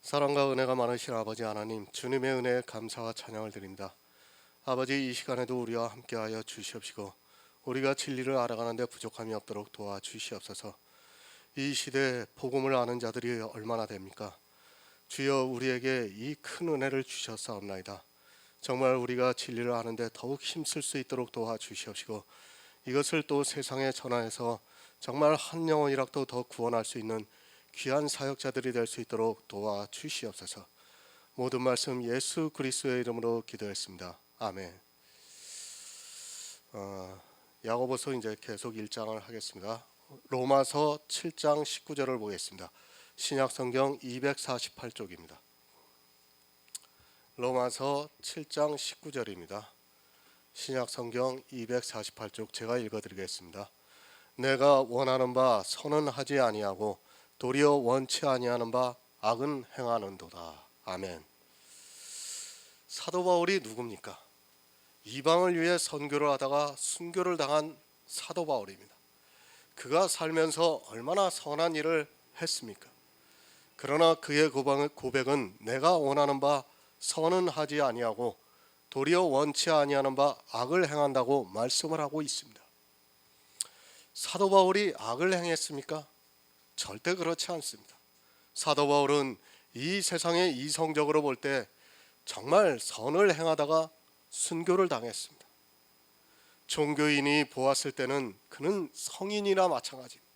사랑과 은혜가 많으신 아버지 하나님, 주님의 은혜에 감사와 찬양을 드립니다. 아버지, 이 시간에도 우리와 함께하여 주시옵시고 우리가 진리를 알아가는 데 부족함이 없도록 도와주시옵소서. 이 시대에 복음을 아는 자들이 얼마나 됩니까? 주여, 우리에게 이 큰 은혜를 주셨사옵나이다. 정말 우리가 진리를 아는 데 더욱 힘쓸 수 있도록 도와주시옵시고 이것을 또 세상에 전하여서 정말 한 영혼이라도 더 구원할 수 있는 귀한 사역자들이 될 수 있도록 도와주시옵소서. 모든 말씀 예수 그리스도의 이름으로 기도했습니다. 아멘. 야고보서 이제 계속 1장을 하겠습니다. 로마서 7장 19절을 보겠습니다. 신약성경 248쪽입니다. 로마서 7장 19절입니다. 신약성경 248쪽 제가 읽어드리겠습니다. 내가 원하는 바 선은 하지 아니하고 도리어 원치 아니하는 바 악은 행하는도다. 아멘. 사도 바울이 누굽니까? 이방을 위해 선교를 하다가 순교를 당한 사도 바울입니다. 그가 살면서 얼마나 선한 일을 했습니까? 그러나 그의 고백은 내가 원하는 바 선은 하지 아니하고 도리어 원치 아니하는 바 악을 행한다고 말씀을 하고 있습니다. 사도 바울이 악을 행했습니까? 절대 그렇지 않습니다. 사도 바울은 이 세상에 이성적으로 볼 때 정말 선을 행하다가 순교를 당했습니다. 종교인이 보았을 때는 그는 성인이나 마찬가지입니다.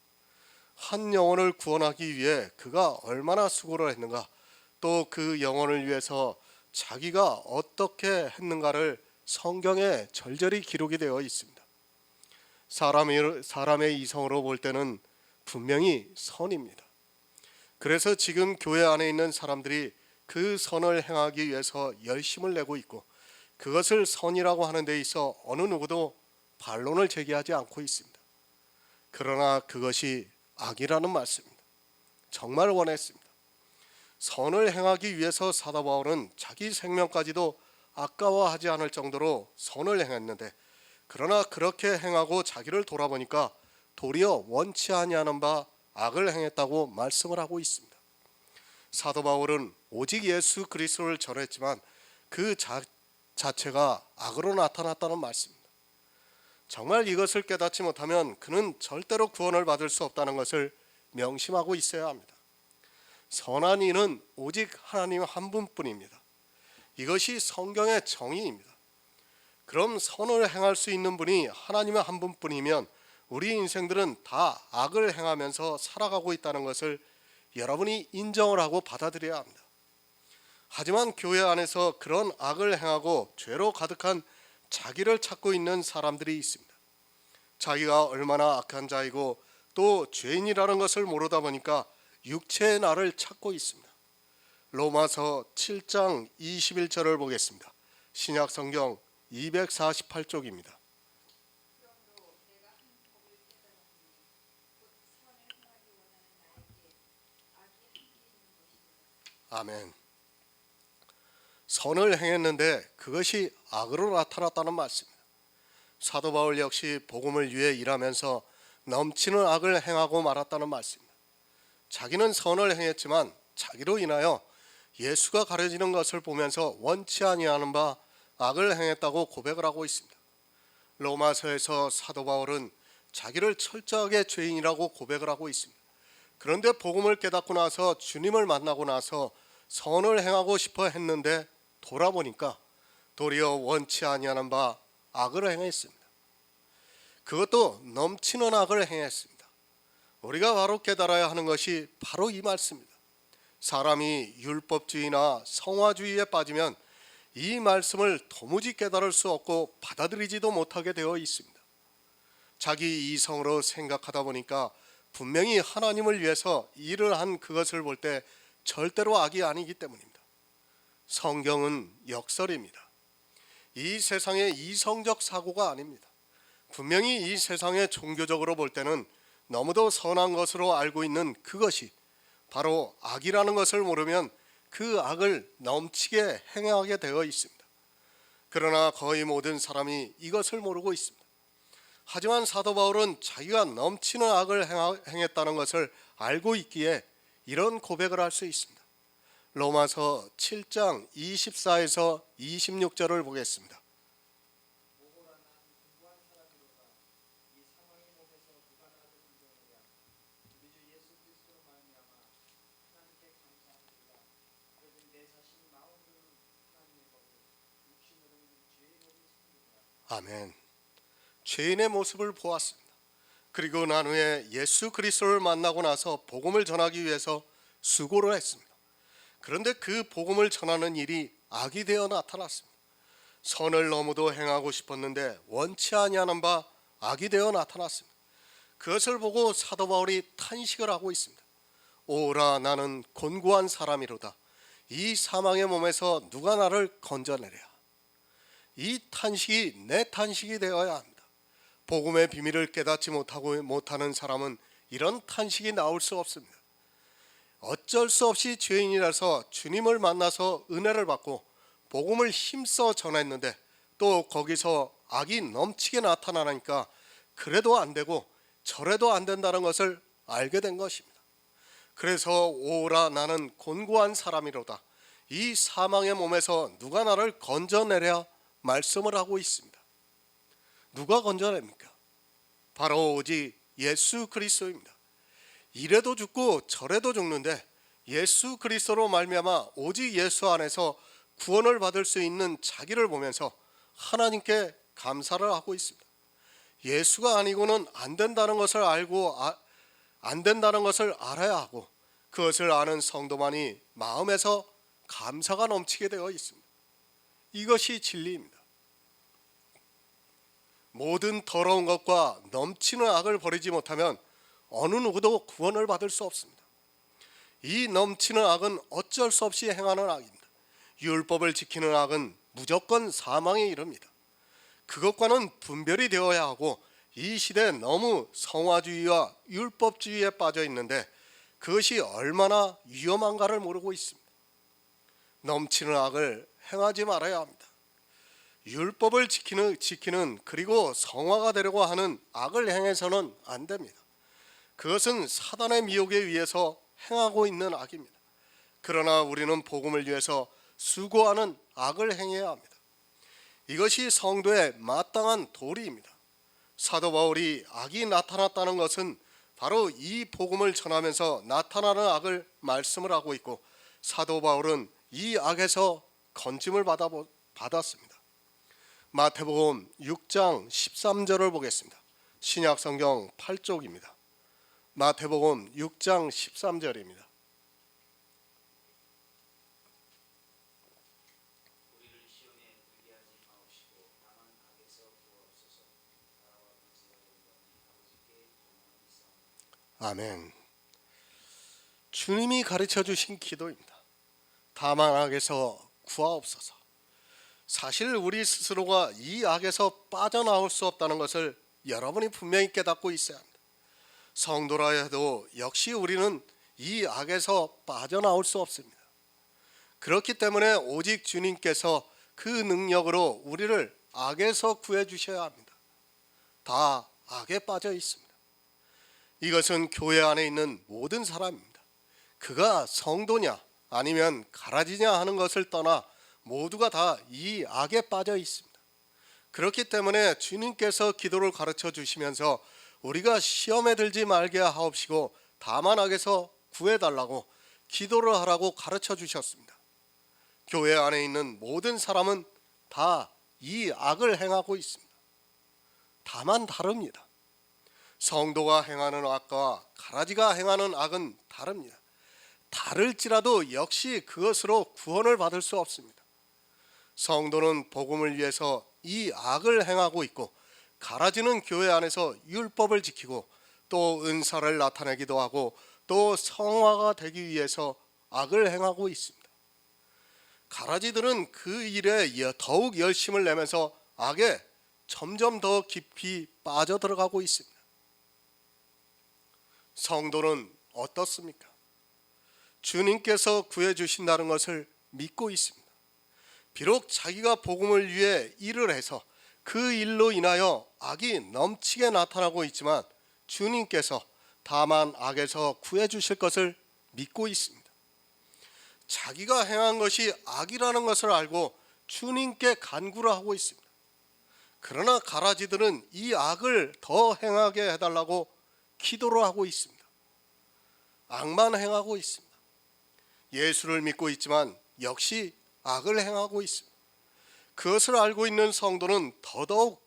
한 영혼을 구원하기 위해 그가 얼마나 수고를 했는가, 또 그 영혼을 위해서 자기가 어떻게 했는가를 성경에 절절히 기록이 되어 있습니다. 사람의 이성으로 볼 때는 분명히 선입니다. 그래서 지금 교회 안에 있는 사람들이 그 선을 행하기 위해서 열심을 내고 있고 그것을 선이라고 하는 데 있어 어느 누구도 반론을 제기하지 않고 있습니다. 그러나 그것이 악이라는 말씀입니다. 정말 원했습니다. 선을 행하기 위해서 사도 바울은 자기 생명까지도 아까워하지 않을 정도로 선을 행했는데, 그러나 그렇게 행하고 자기를 돌아보니까 도리어 원치 아니하는 바 악을 행했다고 말씀을 하고 있습니다. 사도 바울은 오직 예수 그리스도를 전했지만 그 자체가 악으로 나타났다는 말씀입니다. 정말 이것을 깨닫지 못하면 그는 절대로 구원을 받을 수 없다는 것을 명심하고 있어야 합니다. 선한 이는 오직 하나님 한 분뿐입니다. 이것이 성경의 정의입니다. 그럼 선을 행할 수 있는 분이 하나님의 한 분뿐이면 우리 인생들은 다 악을 행하면서 살아가고 있다는 것을 여러분이 인정을 하고 받아들여야 합니다. 하지만 교회 안에서 그런 악을 행하고 죄로 가득한 자기를 찾고 있는 사람들이 있습니다. 자기가 얼마나 악한 자이고 또 죄인이라는 것을 모르다 보니까 육체의 나를 찾고 있습니다. 로마서 7장 21절을 보겠습니다. 신약성경 248쪽입니다. 아멘. 선을 행했는데 그것이 악으로 나타났다는 말씀입니다. 사도 바울 역시 복음을 위해 일하면서 넘치는 악을 행하고 말았다는 말씀입니다. 자기는 선을 행했지만 자기로 인하여 예수가 가려지는 것을 보면서 원치 아니하는 바 악을 행했다고 고백을 하고 있습니다. 로마서에서 사도 바울은 자기를 철저하게 죄인이라고 고백을 하고 있습니다. 그런데 복음을 깨닫고 나서 주님을 만나고 나서 선을 행하고 싶어 했는데 돌아보니까 도리어 원치 아니하는 바 악을 행했습니다. 그것도 넘치는 악을 행했습니다. 우리가 바로 깨달아야 하는 것이 바로 이 말씀입니다. 사람이 율법주의나 성화주의에 빠지면 이 말씀을 도무지 깨달을 수 없고 받아들이지도 못하게 되어 있습니다. 자기 이성으로 생각하다 보니까 분명히 하나님을 위해서 일을 한 그것을 볼 때 절대로 악이 아니기 때문입니다. 성경은 역설입니다. 이 세상의 이성적 사고가 아닙니다. 분명히 이 세상의 종교적으로 볼 때는 너무도 선한 것으로 알고 있는 그것이 바로 악이라는 것을 모르면 그 악을 넘치게 행하게 되어 있습니다. 그러나 거의 모든 사람이 이것을 모르고 있습니다. 하지만 사도 바울은 자기가 넘치는 악을 행했다는 것을 알고 있기에 이런 고백을 할 수 있습니다. 로마서 7장 24에서 26절을 보겠습니다. 아멘. 죄인의 모습을 보았습니다. 그리고 난 후에 예수 그리스도를 만나고 나서 복음을 전하기 위해서 수고를 했습니다. 그런데 그 복음을 전하는 일이 악이 되어 나타났습니다. 선을 너무도 행하고 싶었는데 원치 아니하는 바 악이 되어 나타났습니다. 그것을 보고 사도 바울이 탄식을 하고 있습니다. 오라 나는 곤고한 사람이로다. 이 사망의 몸에서 누가 나를 건져내랴. 이 탄식이 내 탄식이 되어야 합니다. 복음의 비밀을 깨닫지 못하는 사람은 이런 탄식이 나올 수 없습니다. 어쩔 수 없이 죄인이라서 주님을 만나서 은혜를 받고 복음을 힘써 전했는데 또 거기서 악이 넘치게 나타나니까 그래도 안 되고 저래도 안 된다는 것을 알게 된 것입니다. 그래서 오라 나는 곤고한 사람이로다. 이 사망의 몸에서 누가 나를 건져내랴 말씀을 하고 있습니다. 누가 건져냅니까? 바로 오직 예수 그리스도입니다. 이래도 죽고 저래도 죽는데 예수 그리스도로 말미암아 오직 예수 안에서 구원을 받을 수 있는 자기를 보면서 하나님께 감사를 하고 있습니다. 예수가 아니고는 안 된다는 것을 알고 안 된다는 것을 알아야 하고 그것을 아는 성도만이 마음에서 감사가 넘치게 되어 있습니다. 이것이 진리입니다. 모든 더러운 것과 넘치는 악을 버리지 못하면 어느 누구도 구원을 받을 수 없습니다. 이 넘치는 악은 어쩔 수 없이 행하는 악입니다. 율법을 지키는 악은 무조건 사망에 이릅니다. 그것과는 분별이 되어야 하고 이 시대에 너무 성화주의와 율법주의에 빠져 있는데 그것이 얼마나 위험한가를 모르고 있습니다. 넘치는 악을 행하지 말아야 합니다. 율법을 지키는 그리고 성화가 되려고 하는 악을 행해서는 안 됩니다. 그것은 사단의 미혹에 의해서 행하고 있는 악입니다. 그러나 우리는 복음을 위해서 수고하는 악을 행해야 합니다. 이것이 성도의 마땅한 도리입니다. 사도 바울이 악이 나타났다는 것은 바로 이 복음을 전하면서 나타나는 악을 말씀을 하고 있고 사도 바울은 이 악에서 건짐을 받았습니다. 마태복음 6장 13절을 보겠습니다. 신약성경 8쪽입니다. 마태복음 6장 13절입니다. 아멘. 주님이 가르쳐 주신 기도입니다. 다만 악에서 구하옵소서. 사실 우리 스스로가 이 악에서 빠져나올 수 없다는 것을 여러분이 분명히 깨닫고 있어야 합니다. 성도라 해도 역시 우리는 이 악에서 빠져나올 수 없습니다. 그렇기 때문에 오직 주님께서 그 능력으로 우리를 악에서 구해 주셔야 합니다. 다 악에 빠져 있습니다. 이것은 교회 안에 있는 모든 사람입니다. 그가 성도냐 아니면 가라지냐 하는 것을 떠나 모두가 다 이 악에 빠져 있습니다. 그렇기 때문에 주님께서 기도를 가르쳐 주시면서 우리가 시험에 들지 말게 하옵시고 다만 악에서 구해달라고 기도를 하라고 가르쳐 주셨습니다. 교회 안에 있는 모든 사람은 다 이 악을 행하고 있습니다. 다만 다릅니다. 성도가 행하는 악과 가라지가 행하는 악은 다릅니다. 다를지라도 역시 그것으로 구원을 받을 수 없습니다. 성도는 복음을 위해서 이 악을 행하고 있고 가라지는 교회 안에서 율법을 지키고 또 은사를 나타내기도 하고 또 성화가 되기 위해서 악을 행하고 있습니다. 가라지들은 그 일에 더욱 열심을 내면서 악에 점점 더 깊이 빠져들어가고 있습니다. 성도는 어떻습니까? 주님께서 구해주신다는 것을 믿고 있습니다. 비록 자기가 복음을 위해 일을 해서 그 일로 인하여 악이 넘치게 나타나고 있지만 주님께서 다만 악에서 구해주실 것을 믿고 있습니다. 자기가 행한 것이 악이라는 것을 알고 주님께 간구를 하고 있습니다. 그러나 가라지들은 이 악을 더 행하게 해달라고 기도를 하고 있습니다. 악만 행하고 있습니다. 예수를 믿고 있지만 역시 악을 행하고 있습니다. 그것을 알고 있는 성도는 더더욱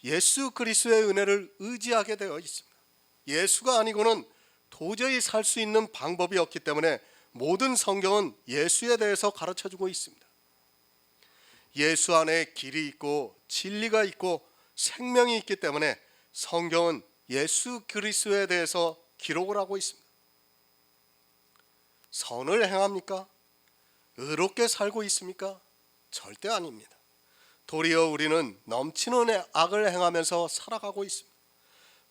예수 그리스도의 은혜를 의지하게 되어 있습니다. 예수가 아니고는 도저히 살 수 있는 방법이 없기 때문에 모든 성경은 예수에 대해서 가르쳐주고 있습니다. 예수 안에 길이 있고 진리가 있고 생명이 있기 때문에 성경은 예수 그리스도에 대해서 기록을 하고 있습니다. 선을 행합니까? 의롭게 살고 있습니까? 절대 아닙니다. 도리어 우리는 넘치는 악을 행하면서 살아가고 있습니다.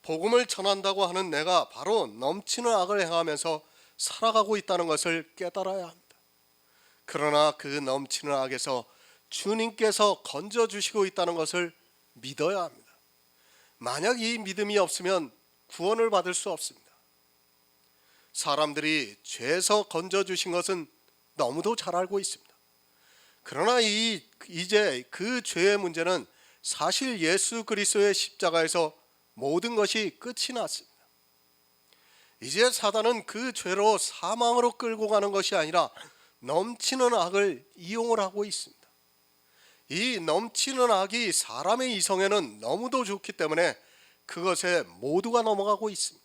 복음을 전한다고 하는 내가 바로 넘치는 악을 행하면서 살아가고 있다는 것을 깨달아야 합니다. 그러나 그 넘치는 악에서 주님께서 건져주시고 있다는 것을 믿어야 합니다. 만약 이 믿음이 없으면 구원을 받을 수 없습니다. 사람들이 죄에서 건져주신 것은 너무도 잘 알고 있습니다. 그러나 이제 그 죄의 문제는 사실 예수 그리스도의 십자가에서 모든 것이 끝이 났습니다. 이제 사단은 그 죄로 사망으로 끌고 가는 것이 아니라 넘치는 악을 이용을 하고 있습니다. 이 넘치는 악이 사람의 이성에는 너무도 좋기 때문에 그것에 모두가 넘어가고 있습니다.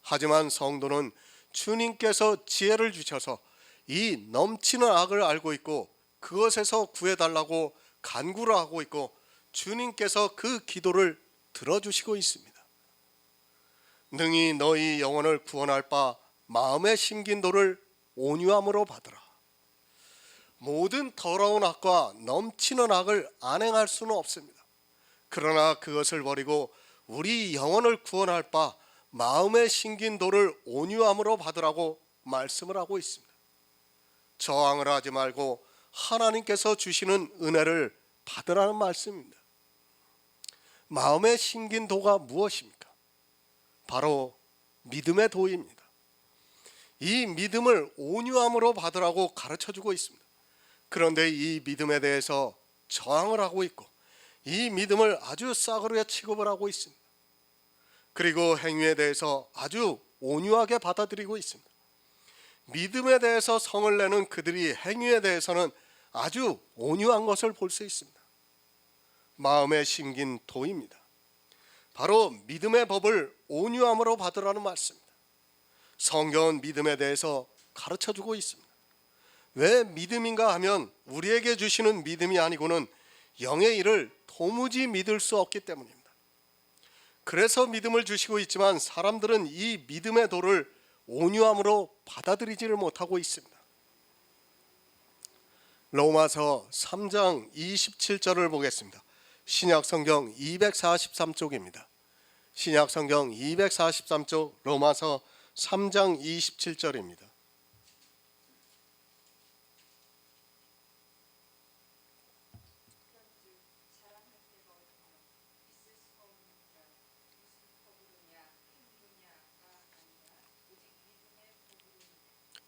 하지만 성도는 주님께서 지혜를 주셔서 이 넘치는 악을 알고 있고 그것에서 구해달라고 간구를 하고 있고 주님께서 그 기도를 들어주시고 있습니다. 능히 너희 영혼을 구원할 바 마음에 심긴 도를 온유함으로 받으라. 모든 더러운 악과 넘치는 악을 안행할 수는 없습니다. 그러나 그것을 버리고 우리 영혼을 구원할 바 마음에 심긴 도를 온유함으로 받으라고 말씀을 하고 있습니다. 저항을 하지 말고 하나님께서 주시는 은혜를 받으라는 말씀입니다. 마음에 심긴 도가 무엇입니까? 바로 믿음의 도입니다. 이 믿음을 온유함으로 받으라고 가르쳐주고 있습니다. 그런데 이 믿음에 대해서 저항을 하고 있고 이 믿음을 아주 싸구려 취급을 하고 있습니다. 그리고 행위에 대해서 아주 온유하게 받아들이고 있습니다. 믿음에 대해서 성을 내는 그들이 행위에 대해서는 아주 온유한 것을 볼 수 있습니다. 마음에 심긴 도입니다. 바로 믿음의 법을 온유함으로 받으라는 말씀입니다. 성경은 믿음에 대해서 가르쳐주고 있습니다. 왜 믿음인가 하면 우리에게 주시는 믿음이 아니고는 영의 일을 도무지 믿을 수 없기 때문입니다. 그래서 믿음을 주시고 있지만 사람들은 이 믿음의 도를 온유함으로 받아들이지를 못하고 있습니다. 로마서 3장 27절을 보겠습니다. 신약성경 243쪽입니다. 신약성경 243쪽 로마서 3장 27절입니다.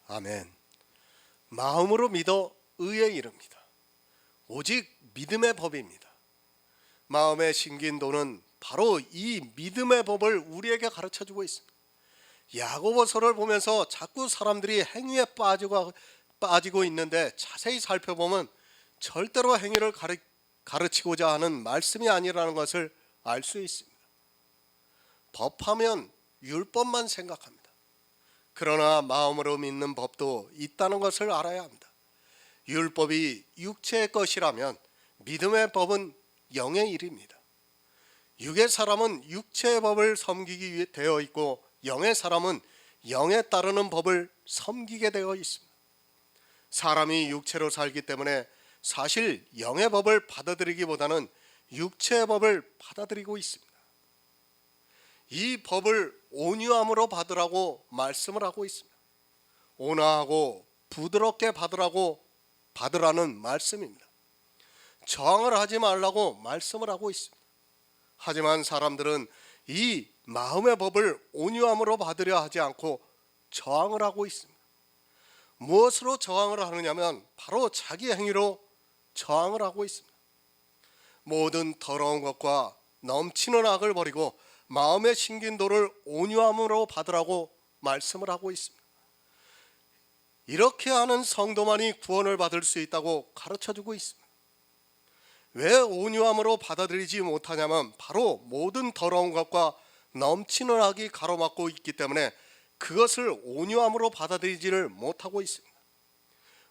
아멘. 마음으로 믿어 의에 이릅니다. 오직 믿음의 법입니다. 마음에 심긴 도는 바로 이 믿음의 법을 우리에게 가르쳐주고 있습니다. 야고보서를 보면서 자꾸 사람들이 행위에 빠지고 있는데 자세히 살펴보면 절대로 행위를 가르치고자 하는 말씀이 아니라는 것을 알 수 있습니다. 법하면 율법만 생각합니다. 그러나 마음으로 믿는 법도 있다는 것을 알아야 합니다. 율법이 육체의 것이라면 믿음의 법은 영의 일입니다. 육의 사람은 육체의 법을 섬기기 위해 되어 있고 영의 사람은 영에 따르는 법을 섬기게 되어 있습니다. 사람이 육체로 살기 때문에 사실 영의 법을 받아들이기보다는 육체의 법을 받아들이고 있습니다. 이 법을 온유함으로 받으라고 말씀을 하고 있습니다. 온화하고 부드럽게 받으라는 말씀입니다. 저항을 하지 말라고 말씀을 하고 있습니다. 하지만 사람들은 이 마음의 법을 온유함으로 받으려 하지 않고 저항을 하고 있습니다. 무엇으로 저항을 하느냐면 바로 자기 행위로 저항을 하고 있습니다. 모든 더러운 것과 넘치는 악을 버리고 마음의 신긴도를 온유함으로 받으라고 말씀을 하고 있습니다. 이렇게 하는 성도만이 구원을 받을 수 있다고 가르쳐주고 있습니다. 왜 온유함으로 받아들이지 못하냐면 바로 모든 더러운 것과 넘치는 악이 가로막고 있기 때문에 그것을 온유함으로 받아들이지를 못하고 있습니다.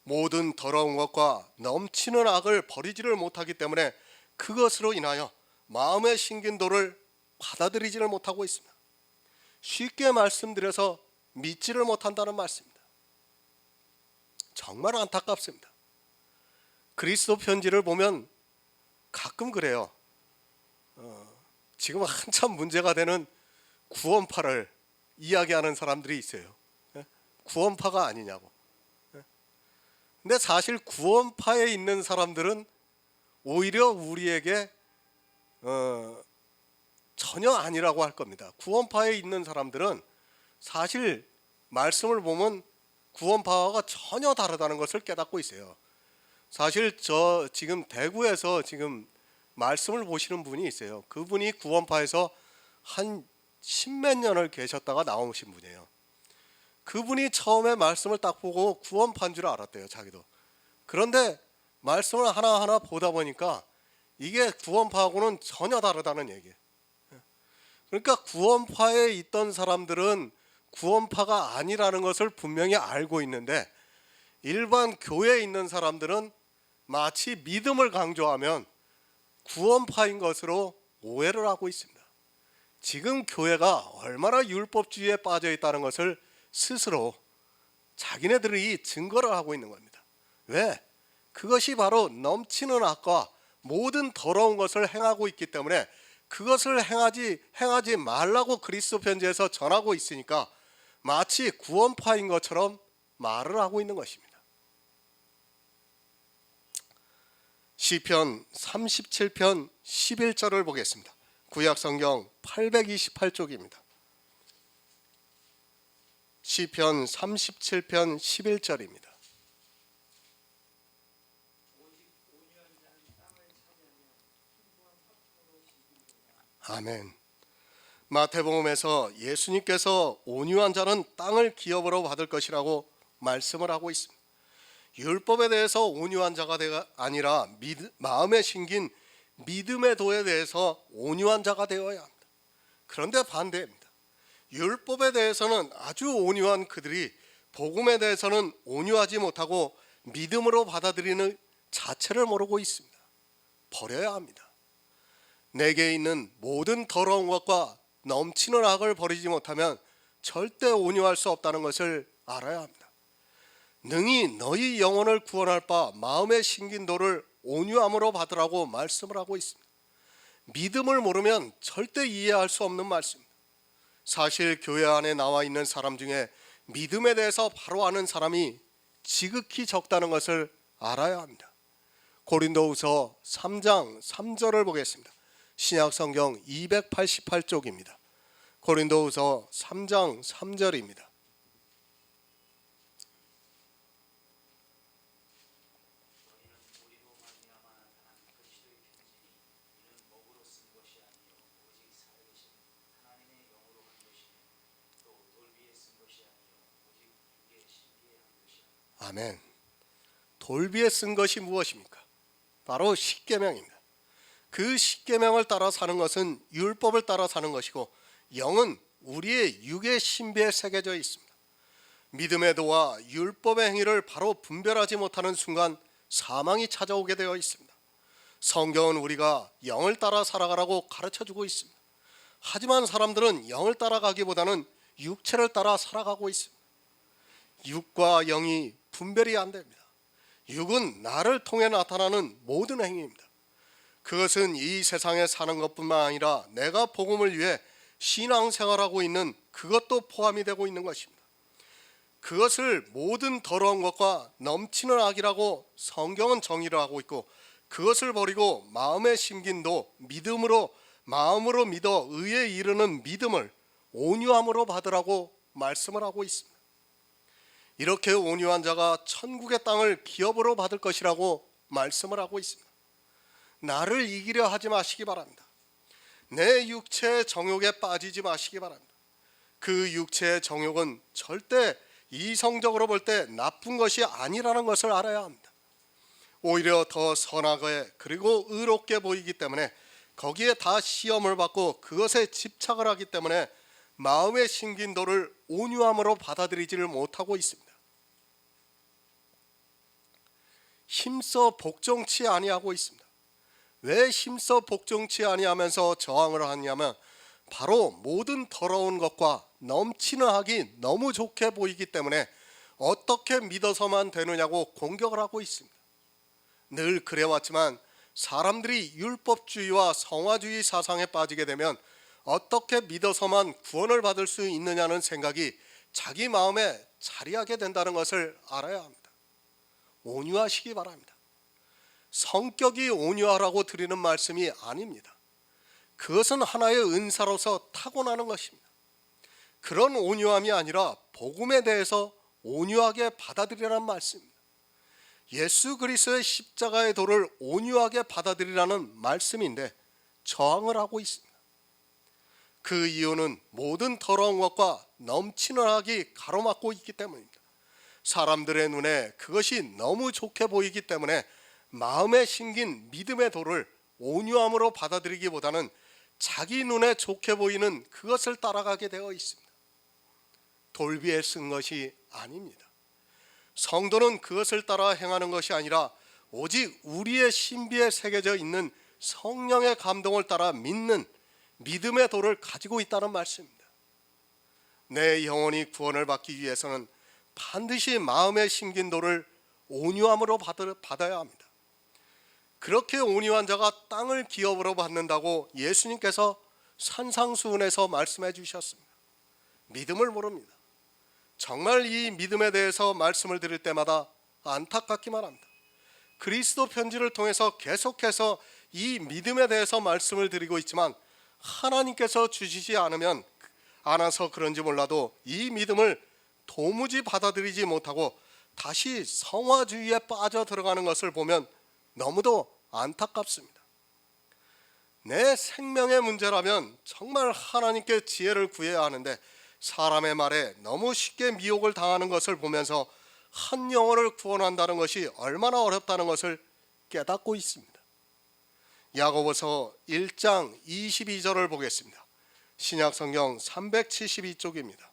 모든 더러운 것과 넘치는 악을 버리지를 못하기 때문에 그것으로 인하여 마음의 신긴도를 받아들이지를 못하고 있습니다. 쉽게 말씀드려서 믿지를 못한다는 말씀입니다. 정말 안타깝습니다. 그리스도 편지를 보면 가끔 그래요. 지금 한참 문제가 되는 구원파를 이야기하는 사람들이 있어요. 구원파가 아니냐고. 근데 사실 구원파에 있는 사람들은 오히려 우리에게 전혀 아니라고 할 겁니다. 구원파에 있는 사람들은 사실 말씀을 보면 구원파와 전혀 다르다는 것을 깨닫고 있어요. 사실 저 지금 대구에서 지금 말씀을 보시는 분이 있어요. 그분이 구원파에서 한 십몇 년을 계셨다가 나오신 분이에요. 그분이 처음에 말씀을 딱 보고 구원파인 줄 알았대요, 자기도. 그런데 말씀을 하나하나 보다 보니까 이게 구원파하고는 전혀 다르다는 얘기예요. 그러니까 구원파에 있던 사람들은 구원파가 아니라는 것을 분명히 알고 있는데 일반 교회에 있는 사람들은 마치 믿음을 강조하면 구원파인 것으로 오해를 하고 있습니다. 지금 교회가 얼마나 율법주의에 빠져 있다는 것을 스스로 자기네들이 증거를 하고 있는 겁니다. 왜? 그것이 바로 넘치는 악과 모든 더러운 것을 행하고 있기 때문에 그것을 행하지 말라고 그리스도 편지에서 전하고 있으니까 마치 구원파인 것처럼 말을 하고 있는 것입니다. 시편 37편 11절을 보겠습니다. 구약성경 828쪽입니다. 시편 37편 11절입니다. 아멘. 마태복음에서 예수님께서 온유한 자는 땅을 기업으로 받을 것이라고 말씀을 하고 있습니다. 율법에 대해서 온유한 자가 아니라 마음에 심긴 믿음의 도에 대해서 온유한 자가 되어야 합니다. 그런데 반대입니다. 율법에 대해서는 아주 온유한 그들이 복음에 대해서는 온유하지 못하고 믿음으로 받아들이는 자체를 모르고 있습니다. 버려야 합니다. 내게 있는 모든 더러운 것과 넘치는 악을 버리지 못하면 절대 온유할 수 없다는 것을 알아야 합니다. 능히 너희 영혼을 구원할 바 마음의 신긴도를 온유함으로 받으라고 말씀을 하고 있습니다. 믿음을 모르면 절대 이해할 수 없는 말씀입니다. 사실 교회 안에 나와 있는 사람 중에 믿음에 대해서 바로 아는 사람이 지극히 적다는 것을 알아야 합니다. 고린도후서 3장 3절을 보겠습니다. 신약성경 288쪽입니다. 고린도후서 3장 3절입니다. 아멘. 돌비에 쓴 것이 무엇입니까? 바로 십계명입니다. 그 십계명을 따라 사는 것은 율법을 따라 사는 것이고 영은 우리의 육의 신비에 새겨져 있습니다. 믿음의 도와 율법의 행위를 바로 분별하지 못하는 순간 사망이 찾아오게 되어 있습니다. 성경은 우리가 영을 따라 살아가라고 가르쳐주고 있습니다. 하지만 사람들은 영을 따라가기보다는 육체를 따라 살아가고 있습니다. 육과 영이 분별이 안 됩니다. 육은 나를 통해 나타나는 모든 행위입니다. 그것은 이 세상에 사는 것뿐만 아니라 내가 복음을 위해 신앙생활하고 있는 그것도 포함이 되고 있는 것입니다. 그것을 모든 더러운 것과 넘치는 악이라고 성경은 정의를 하고 있고 그것을 버리고 마음의 심긴도 마음으로 믿어 의에 이르는 믿음을 온유함으로 받으라고 말씀을 하고 있습니다. 이렇게 온유한 자가 천국의 땅을 기업으로 받을 것이라고 말씀을 하고 있습니다. 나를 이기려 하지 마시기 바랍니다. 내 육체의 정욕에 빠지지 마시기 바랍니다. 그 육체의 정욕은 절대 이성적으로 볼 때 나쁜 것이 아니라는 것을 알아야 합니다. 오히려 더 선하게 그리고 의롭게 보이기 때문에 거기에 다 시험을 받고 그것에 집착을 하기 때문에 마음의 신긴도를 온유함으로 받아들이지를 못하고 있습니다. 힘써 복종치 아니하고 있습니다. 왜 힘써 복종치 아니하면서 저항을 하냐면 바로 모든 더러운 것과 넘치는 학이 너무 좋게 보이기 때문에 어떻게 믿어서만 되느냐고 공격을 하고 있습니다. 늘 그래왔지만 사람들이 율법주의와 성화주의 사상에 빠지게 되면 어떻게 믿어서만 구원을 받을 수 있느냐는 생각이 자기 마음에 자리하게 된다는 것을 알아야 합니다. 온유하시기 바랍니다. 성격이 온유하라고 드리는 말씀이 아닙니다. 그것은 하나의 은사로서 타고나는 것입니다. 그런 온유함이 아니라 복음에 대해서 온유하게 받아들이라는 말씀입니다. 예수 그리스도의 십자가의 도를 온유하게 받아들이라는 말씀인데 저항을 하고 있습니다. 그 이유는 모든 더러운 것과 넘치는 악이 가로막고 있기 때문입니다. 사람들의 눈에 그것이 너무 좋게 보이기 때문에 마음에 심긴 믿음의 도를 온유함으로 받아들이기보다는 자기 눈에 좋게 보이는 그것을 따라가게 되어 있습니다. 돌비에 쓴 것이 아닙니다. 성도는 그것을 따라 행하는 것이 아니라 오직 우리의 신비에 새겨져 있는 성령의 감동을 따라 믿는 믿음의 도를 가지고 있다는 말씀입니다. 내 영혼이 구원을 받기 위해서는 반드시 마음에 심긴 도를 온유함으로 받아야 합니다. 그렇게 온유한 자가 땅을 기업으로 받는다고 예수님께서 산상수훈에서 말씀해 주셨습니다. 믿음을 모릅니다. 정말 이 믿음에 대해서 말씀을 드릴 때마다 안타깝기만 합니다. 그리스도 편지를 통해서 계속해서 이 믿음에 대해서 말씀을 드리고 있지만 하나님께서 주시지 않아서 그런지 몰라도 이 믿음을 도무지 받아들이지 못하고 다시 성화주의에 빠져 들어가는 것을 보면 너무도 안타깝습니다. 내 생명의 문제라면 정말 하나님께 지혜를 구해야 하는데 사람의 말에 너무 쉽게 미혹을 당하는 것을 보면서 한 영혼을 구원한다는 것이 얼마나 어렵다는 것을 깨닫고 있습니다. 야고보서 1장 22절을 보겠습니다. 신약성경 372쪽입니다.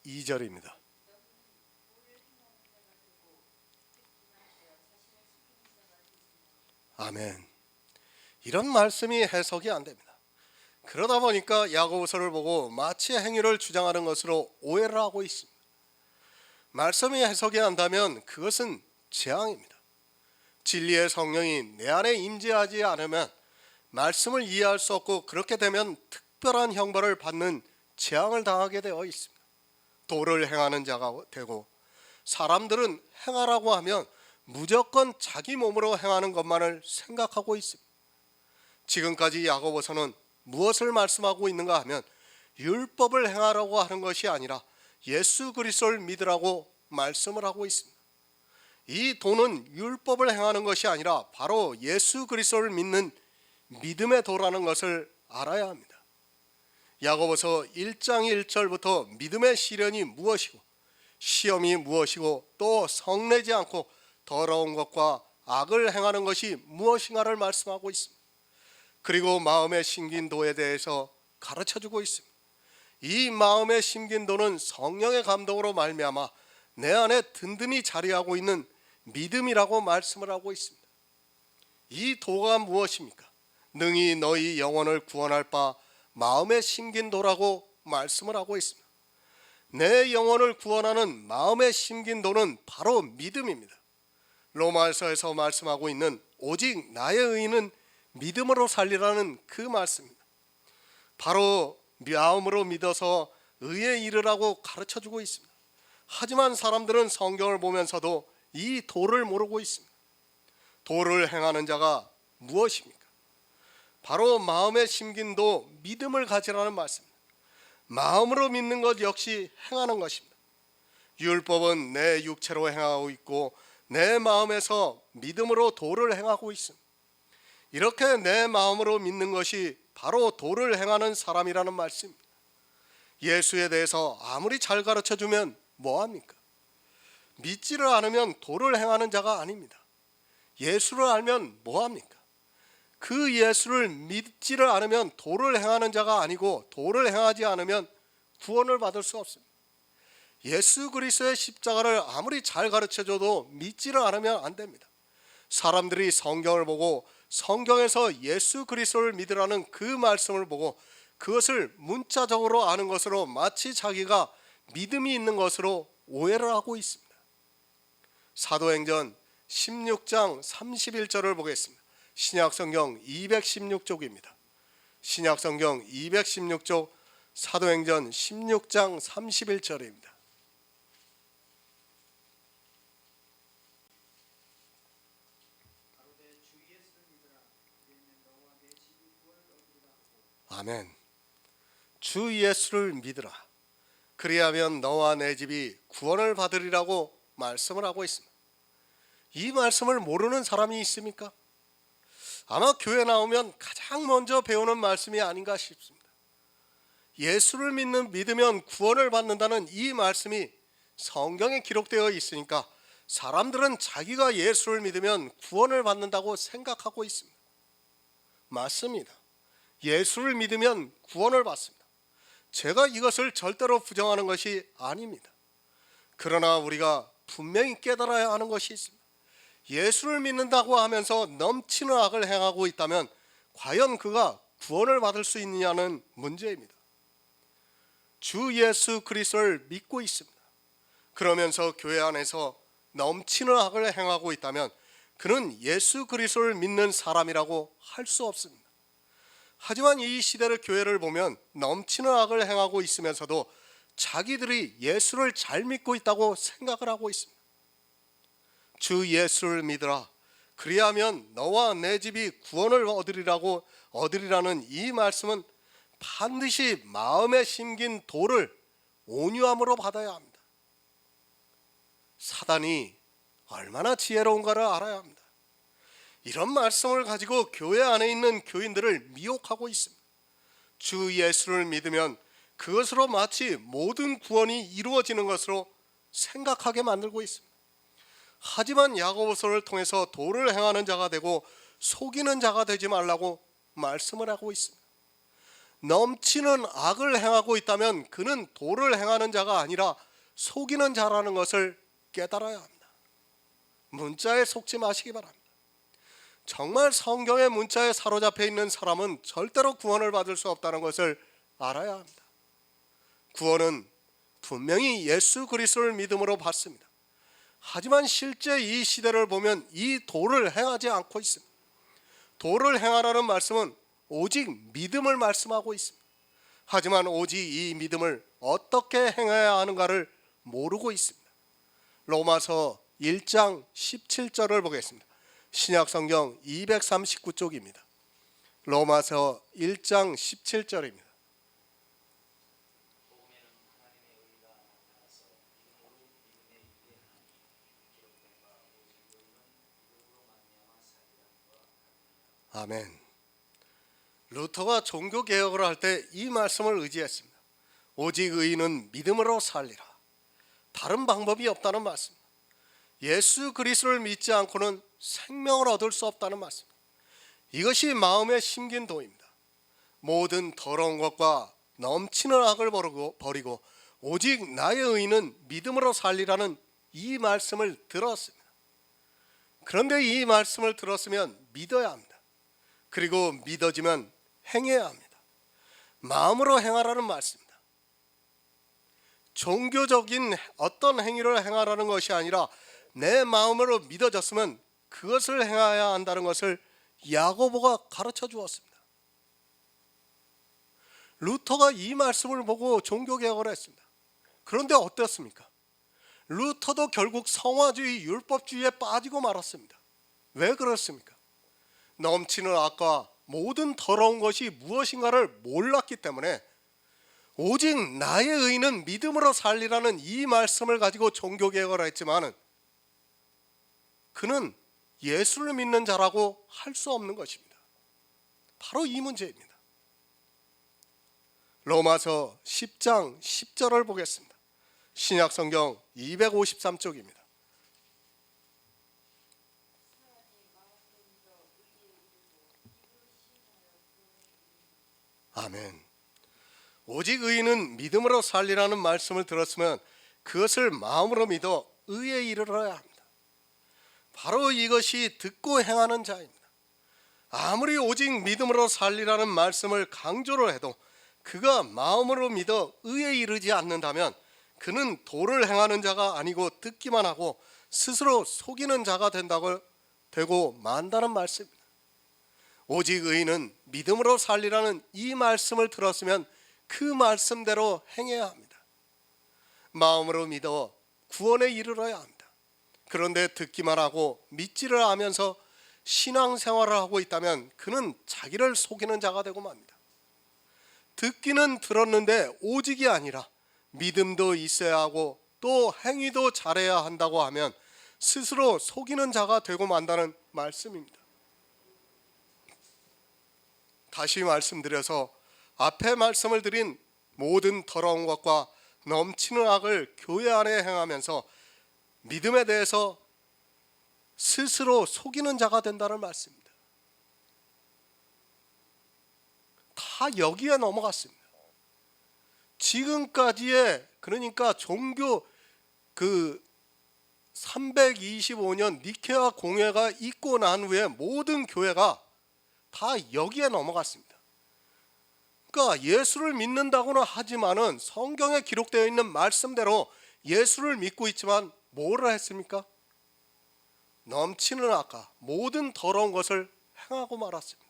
2절입니다. 아멘. 이런 말씀이 해석이 안 됩니다. 그러다 보니까 야고보서를 보고 마치 행위를 주장하는 것으로 오해를 하고 있습니다. 말씀이 해석이 안다면 그것은 재앙입니다. 진리의 성령이 내 안에 임재하지 않으면 말씀을 이해할 수 없고 그렇게 되면 특별한 형벌을 받는 재앙을 당하게 되어 있습니다. 도를 행하는 자가 되고 사람들은 행하라고 하면 무조건 자기 몸으로 행하는 것만을 생각하고 있습니다. 지금까지 야고보서는 무엇을 말씀하고 있는가 하면 율법을 행하라고 하는 것이 아니라 예수 그리스도를 믿으라고 말씀을 하고 있습니다. 이 도는 율법을 행하는 것이 아니라 바로 예수 그리스도를 믿는 믿음의 도라는 것을 알아야 합니다. 야고보서 1장 1절부터 믿음의 시련이 무엇이고 시험이 무엇이고 또 성내지 않고 더러운 것과 악을 행하는 것이 무엇인가를 말씀하고 있습니다. 그리고 마음의 심긴 도에 대해서 가르쳐주고 있습니다. 이 마음의 심긴 도는 성령의 감동으로 말미암아 내 안에 든든히 자리하고 있는 믿음이라고 말씀을 하고 있습니다. 이 도가 무엇입니까? 능히 너희 영혼을 구원할 바 마음의 심긴 도라고 말씀을 하고 있습니다. 내 영혼을 구원하는 마음의 심긴 도는 바로 믿음입니다. 로마서에서 말씀하고 있는 오직 나의 의인은 믿음으로 살리라는 그 말씀입니다. 바로 마음으로 믿어서 의에 이르라고 가르쳐주고 있습니다. 하지만 사람들은 성경을 보면서도 이 도를 모르고 있습니다. 도를 행하는 자가 무엇입니까? 바로 마음에 심긴 도 믿음을 가지라는 말씀입니다. 마음으로 믿는 것 역시 행하는 것입니다. 율법은 내 육체로 행하고 있고 내 마음에서 믿음으로 도를 행하고 있습니다. 이렇게 내 마음으로 믿는 것이 바로 도를 행하는 사람이라는 말씀입니다. 예수에 대해서 아무리 잘 가르쳐주면 뭐합니까? 믿지를 않으면 도를 행하는 자가 아닙니다. 예수를 알면 뭐합니까? 그 예수를 믿지를 않으면 도를 행하는 자가 아니고 도를 행하지 않으면 구원을 받을 수 없습니다. 예수 그리스도의 십자가를 아무리 잘 가르쳐줘도 믿지를 않으면 안 됩니다. 사람들이 성경을 보고 성경에서 예수 그리스도를 믿으라는 그 말씀을 보고 그것을 문자적으로 아는 것으로 마치 자기가 믿음이 있는 것으로 오해를 하고 있습니다. 사도행전 16장 31절을 보겠습니다. 신약성경 216쪽입니다. 신약성경 216쪽 사도행전 16장 31절입니다. 아멘. 주 예수를 믿으라. 그리하면 너와 내 집이 구원을 받으리라고 말씀을 하고 있습니다. 이 말씀을 모르는 사람이 있습니까? 아마 교회 나오면 가장 먼저 배우는 말씀이 아닌가 싶습니다. 예수를 믿으면 구원을 받는다는 이 말씀이 성경에 기록되어 있으니까 사람들은 자기가 예수를 믿으면 구원을 받는다고 생각하고 있습니다. 맞습니다. 예수를 믿으면 구원을 받습니다. 제가 이것을 절대로 부정하는 것이 아닙니다. 그러나 우리가 분명히 깨달아야 하는 것이 있습니다. 예수를 믿는다고 하면서 넘치는 악을 행하고 있다면 과연 그가 구원을 받을 수 있느냐는 문제입니다. 주 예수 그리스도를 믿고 있습니다. 그러면서 교회 안에서 넘치는 악을 행하고 있다면 그는 예수 그리스도를 믿는 사람이라고 할 수 없습니다. 하지만 이 시대의 교회를 보면 넘치는 악을 행하고 있으면서도 자기들이 예수를 잘 믿고 있다고 생각을 하고 있습니다. 주 예수를 믿으라. 그리하면 너와 내 집이 구원을 얻으리라는 이 말씀은 반드시 마음에 심긴 도를 온유함으로 받아야 합니다. 사단이 얼마나 지혜로운가를 알아야 합니다. 이런 말씀을 가지고 교회 안에 있는 교인들을 미혹하고 있습니다. 주 예수를 믿으면 그것으로 마치 모든 구원이 이루어지는 것으로 생각하게 만들고 있습니다. 하지만 야고보서를 통해서 도를 행하는 자가 되고 속이는 자가 되지 말라고 말씀을 하고 있습니다. 넘치는 악을 행하고 있다면 그는 도를 행하는 자가 아니라 속이는 자라는 것을 깨달아야 합니다. 문자에 속지 마시기 바랍니다. 정말 성경의 문자에 사로잡혀 있는 사람은 절대로 구원을 받을 수 없다는 것을 알아야 합니다. 구원은 분명히 예수 그리스도를 믿음으로 받습니다. 하지만 실제 이 시대를 보면 이 도를 행하지 않고 있습니다. 도를 행하라는 말씀은 오직 믿음을 말씀하고 있습니다. 하지만 오직 이 믿음을 어떻게 행해야 하는가를 모르고 있습니다. 로마서 1장 17절을 보겠습니다. 신약성경 239쪽입니다. 로마서 1장 17절입니다. 아멘. 루터가 종교개혁을 할 때 이 말씀을 의지했습니다. 오직 의인은 믿음으로 살리라. 다른 방법이 없다는 말씀. 예수 그리스도를 믿지 않고는 생명을 얻을 수 없다는 말씀. 이것이 마음에 심긴 도입니다. 모든 더러운 것과 넘치는 악을 버리고 오직 나의 의인은 믿음으로 살리라는 이 말씀을 들었습니다. 그런데 이 말씀을 들었으면 믿어야 합니다. 그리고 믿어지면 행해야 합니다. 마음으로 행하라는 말씀입니다. 종교적인 어떤 행위를 행하라는 것이 아니라 내 마음으로 믿어졌으면 그것을 행해야 한다는 것을 야고보가 가르쳐 주었습니다. 루터가 이 말씀을 보고 종교개혁을 했습니다. 그런데 어땠습니까? 루터도 결국 성화주의, 율법주의에 빠지고 말았습니다. 왜 그렇습니까? 넘치는 악과 모든 더러운 것이 무엇인가를 몰랐기 때문에 오직 나의 의는 믿음으로 살리라는 이 말씀을 가지고 종교개혁을 했지만 그는 예수를 믿는 자라고 할 수 없는 것입니다. 바로 이 문제입니다. 로마서 10장 10절을 보겠습니다. 신약성경 253쪽입니다. 아멘. 오직 의인은 믿음으로 살리라는 말씀을 들었으면 그것을 마음으로 믿어 의에 이르러야 합니다. 바로 이것이 듣고 행하는 자입니다. 아무리 오직 믿음으로 살리라는 말씀을 강조를 해도 그가 마음으로 믿어 의에 이르지 않는다면 그는 도를 행하는 자가 아니고 듣기만 하고 스스로 속이는 자가 되고 만다는 말씀입니다. 오직 의인은 믿음으로 살리라는 이 말씀을 들었으면 그 말씀대로 행해야 합니다. 마음으로 믿어 구원에 이르러야 합니다. 그런데 듣기만 하고 믿지를 않으면서 신앙생활을 하고 있다면 그는 자기를 속이는 자가 되고 맙니다. 듣기는 들었는데 오직이 아니라 믿음도 있어야 하고 또 행위도 잘해야 한다고 하면 스스로 속이는 자가 되고 만다는 말씀입니다. 다시 말씀드려서 앞에 말씀을 드린 모든 더러운 것과 넘치는 악을 교회 안에 행하면서 믿음에 대해서 스스로 속이는 자가 된다는 말씀입니다. 다 여기에 넘어갔습니다. 지금까지의 그러니까 종교 325년 니케아 공회가 있고 난 후에 모든 교회가 다 여기에 넘어갔습니다. 그러니까 예수를 믿는다고는 하지만은 성경에 기록되어 있는 말씀대로 예수를 믿고 있지만 뭐를 했습니까? 넘치는 악과 모든 더러운 것을 행하고 말았습니다.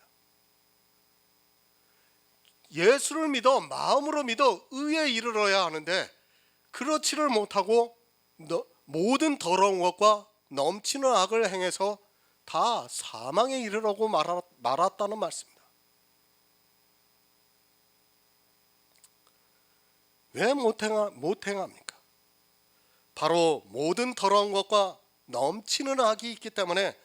예수를 믿어 마음으로 믿어 의에 이르러야 하는데 그렇지를 못하고 모든 더러운 것과 넘치는 악을 행해서 다 사망에 이르려고 말았다는 말씀입니다. 왜 못 행합니까? 바로 모든 더러운 것과 넘치는 악이 있기 때문에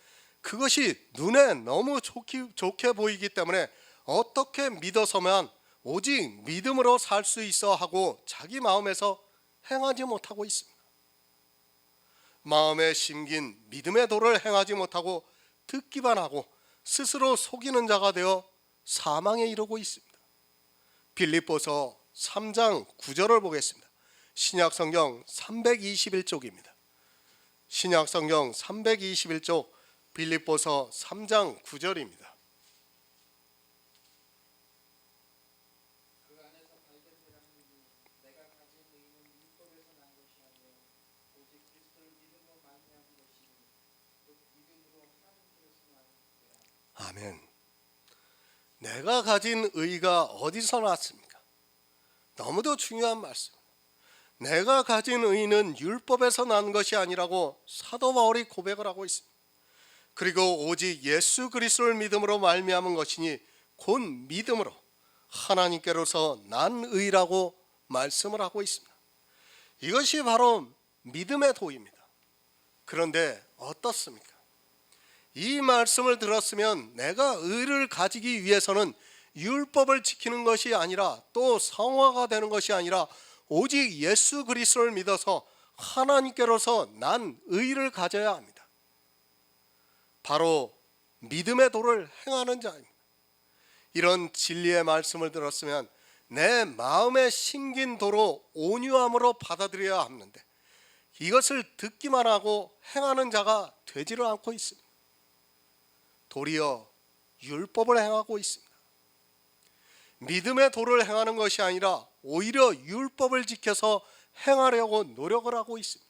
그것이 눈에 너무 좋게 보이기 때문에 어떻게 믿어서만 오직 믿음으로 살 수 있어 하고 자기 마음에서 행하지 못하고 있습니다. 마음에 심긴 믿음의 도를 행하지 못하고 듣기만 하고 스스로 속이는 자가 되어 사망에 이르고 있습니다. 빌립보서 3장 9절을 보겠습니다. 신약성경 321쪽입니다. 신약성경 321쪽 빌립보서 3장 9절입니다. 아멘. 내가 가진 의가 어디서 났습니까? 너무도 중요한 말씀. 내가 가진 의는 율법에서 난 것이 아니라고 사도 바울이 고백을 하고 있습니다. 그리고 오직 예수 그리스도를 믿음으로 말미암은 것이니 곧 믿음으로 하나님께로서 난 의라고 말씀을 하고 있습니다. 이것이 바로 믿음의 도입니다. 그런데 어떻습니까? 이 말씀을 들었으면 내가 의를 가지기 위해서는 율법을 지키는 것이 아니라 또 성화가 되는 것이 아니라 오직 예수 그리스도를 믿어서 하나님께로서 난 의를 가져야 합니다. 바로 믿음의 도를 행하는 자입니다. 이런 진리의 말씀을 들었으면 내 마음에 심긴 도로 온유함으로 받아들여야 하는데 이것을 듣기만 하고 행하는 자가 되지를 않고 있습니다. 도리어 율법을 행하고 있습니다. 믿음의 도를 행하는 것이 아니라 오히려 율법을 지켜서 행하려고 노력을 하고 있습니다.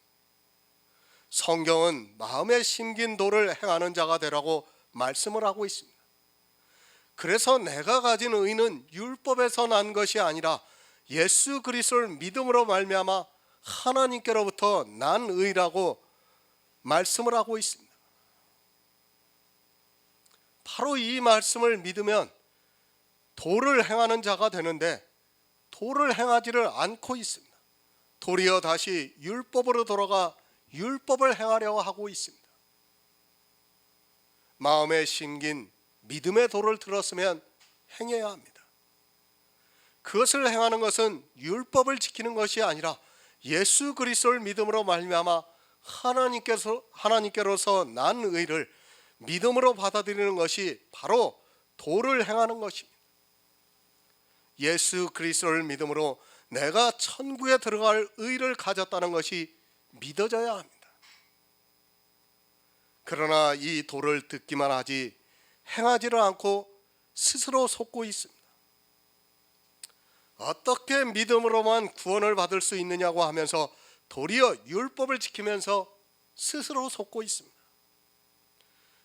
성경은 마음에 심긴 도를 행하는 자가 되라고 말씀을 하고 있습니다. 그래서 내가 가진 의는 율법에서 난 것이 아니라 예수 그리스도를 믿음으로 말미암아 하나님께로부터 난 의라고 말씀을 하고 있습니다. 바로 이 말씀을 믿으면 도를 행하는 자가 되는데 도를 행하지를 않고 있습니다. 도리어 다시 율법으로 돌아가 율법을 행하려고 하고 있습니다. 마음에 심긴 믿음의 도를 들었으면 행해야 합니다. 그것을 행하는 것은 율법을 지키는 것이 아니라 예수 그리스도를 믿음으로 말미암아 하나님께로서 난 의를 믿음으로 받아들이는 것이 바로 도를 행하는 것입니다. 예수 그리스도를 믿음으로 내가 천국에 들어갈 의를 가졌다는 것이 믿어져야 합니다. 그러나 이 도를 듣기만 하지 행하지를 않고 스스로 속고 있습니다. 어떻게 믿음으로만 구원을 받을 수 있느냐고 하면서 도리어 율법을 지키면서 스스로 속고 있습니다.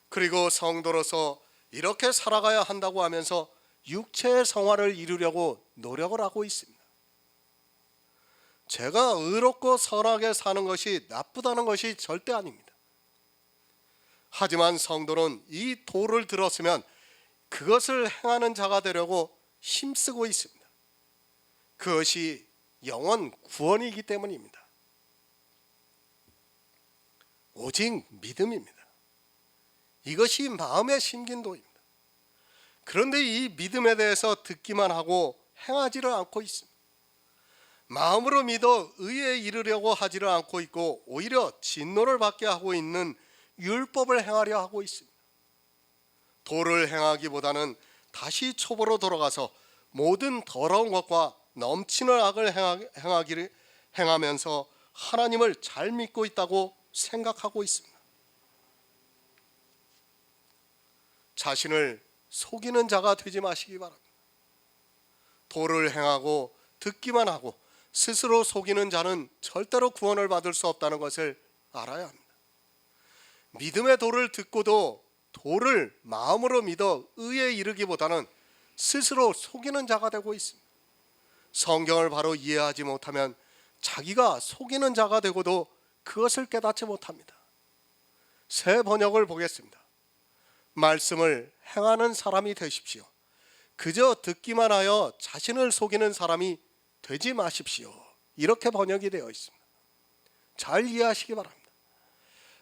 그리고 성도로서 이렇게 살아가야 한다고 하면서 육체의 성화를 이루려고 노력을 하고 있습니다. 제가 의롭고 선하게 사는 것이 나쁘다는 것이 절대 아닙니다. 하지만 성도는 이 도를 들었으면 그것을 행하는 자가 되려고 힘쓰고 있습니다. 그것이 영원 구원이기 때문입니다. 오직 믿음입니다. 이것이 마음에 심긴 도입니다. 그런데 이 믿음에 대해서 듣기만 하고 행하지를 않고 있습니다. 마음으로 믿어 의에 이르려고 하지를 않고 있고 오히려 진노를 받게 하고 있는 율법을 행하려 하고 있습니다. 도를 행하기보다는 다시 초보로 돌아가서 모든 더러운 것과 넘치는 악을 행하면서 하나님을 잘 믿고 있다고 생각하고 있습니다. 자신을 속이는 자가 되지 마시기 바랍니다. 도를 행하고 듣기만 하고 스스로 속이는 자는 절대로 구원을 받을 수 없다는 것을 알아야 합니다. 믿음의 도를 듣고도 도를 마음으로 믿어 의에 이르기보다는 스스로 속이는 자가 되고 있습니다. 성경을 바로 이해하지 못하면 자기가 속이는 자가 되고도 그것을 깨닫지 못합니다. 새 번역을 보겠습니다. 말씀을 행하는 사람이 되십시오. 그저 듣기만 하여 자신을 속이는 사람이 되지 마십시오. 이렇게 번역이 되어 있습니다. 잘 이해하시기 바랍니다.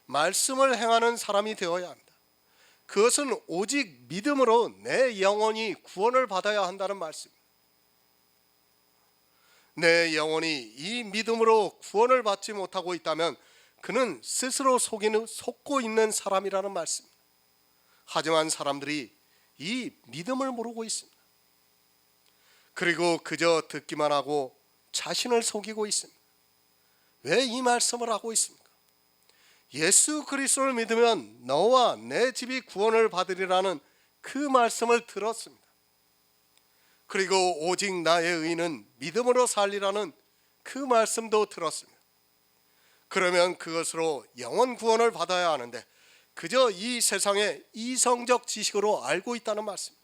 말씀을 행하는 사람이 되어야 합니다. 그것은 오직 믿음으로 내 영혼이 구원을 받아야 한다는 말씀입니다. 내 영혼이 이 믿음으로 구원을 받지 못하고 있다면 그는 스스로 속고 있는 사람이라는 말씀입니다. 하지만 사람들이 이 믿음을 모르고 있습니다. 그리고 그저 듣기만 하고 자신을 속이고 있습니다. 왜 이 말씀을 하고 있습니까? 예수 그리스도를 믿으면 너와 내 집이 구원을 받으리라는 그 말씀을 들었습니다. 그리고 오직 나의 의는 믿음으로 살리라는 그 말씀도 들었습니다. 그러면 그것으로 영원 구원을 받아야 하는데 그저 이 세상의 이성적 지식으로 알고 있다는 말씀.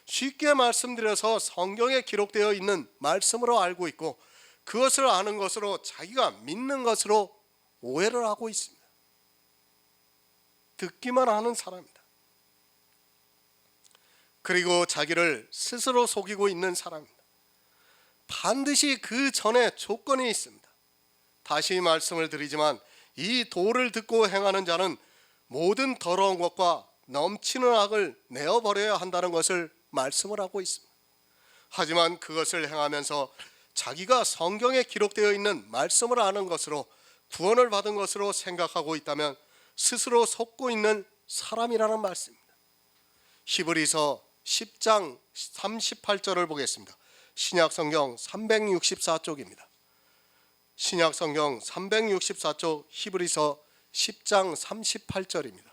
쉽게 말씀드려서 성경에 기록되어 있는 말씀으로 알고 있고 그것을 아는 것으로 자기가 믿는 것으로 오해를 하고 있습니다. 듣기만 하는 사람입니다. 그리고 자기를 스스로 속이고 있는 사람입니다. 반드시 그 전에 조건이 있습니다. 다시 말씀을 드리지만 이 도를 듣고 행하는 자는 모든 더러운 것과 넘치는 악을 내어버려야 한다는 것을 말씀을 하고 있습니다. 하지만 그것을 행하면서 자기가 성경에 기록되어 있는 말씀을 아는 것으로 구원을 받은 것으로 생각하고 있다면 스스로 속고 있는 사람이라는 말씀입니다. 히브리서 10장 38절을 보겠습니다. 신약성경 364쪽입니다. 신약성경 364쪽 히브리서 10장 38절입니다.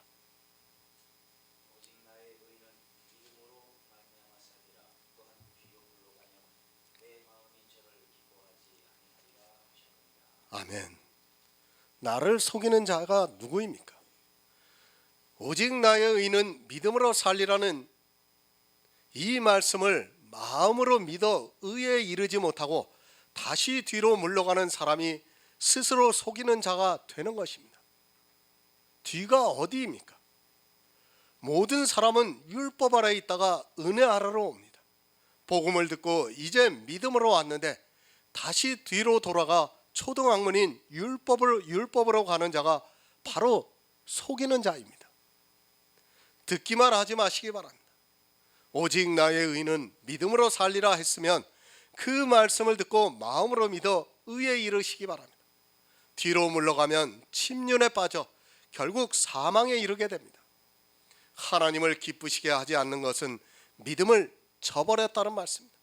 아멘. 나를 속이는 자가 누구입니까? 오직 나의 의는 믿음으로 살리라는 이 말씀을 마음으로 믿어 의에 이르지 못하고 다시 뒤로 물러가는 사람이 스스로 속이는 자가 되는 것입니다. 뒤가 어디입니까? 모든 사람은 율법 아래에 있다가 은혜 아래로 옵니다. 복음을 듣고 이제 믿음으로 왔는데 다시 뒤로 돌아가 초등학문인 율법으로 가는 자가 바로 속이는 자입니다. 듣기만 하지 마시기 바랍니다. 오직 나의 의는 믿음으로 살리라 했으면 그 말씀을 듣고 마음으로 믿어 의에 이르시기 바랍니다. 뒤로 물러가면 침륜에 빠져 결국 사망에 이르게 됩니다. 하나님을 기쁘시게 하지 않는 것은 믿음을 저버렸다는 말씀입니다.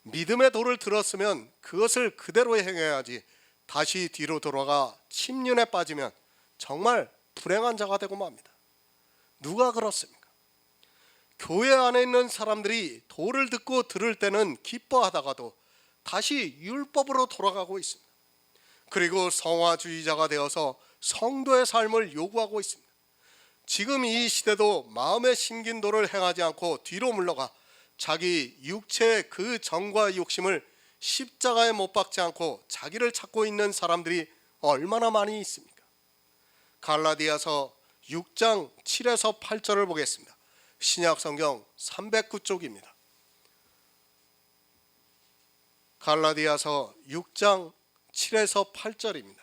믿음의 도를 들었으면 그것을 그대로 행해야지 다시 뒤로 돌아가 침륜에 빠지면 정말 불행한 자가 되고 맙니다. 누가 그렇습니까? 교회 안에 있는 사람들이 도를 듣고 들을 때는 기뻐하다가도 다시 율법으로 돌아가고 있습니다. 그리고 성화주의자가 되어서 성도의 삶을 요구하고 있습니다. 지금 이 시대도 마음에 심긴 도를 행하지 않고 뒤로 물러가 자기 육체의 그 정과 욕심을 십자가에 못 박지 않고 자기를 찾고 있는 사람들이 얼마나 많이 있습니까? 갈라디아서 6장 7에서 8절을 보겠습니다. 신약성경 309쪽입니다. 갈라디아서 6장 7에서 8절입니다.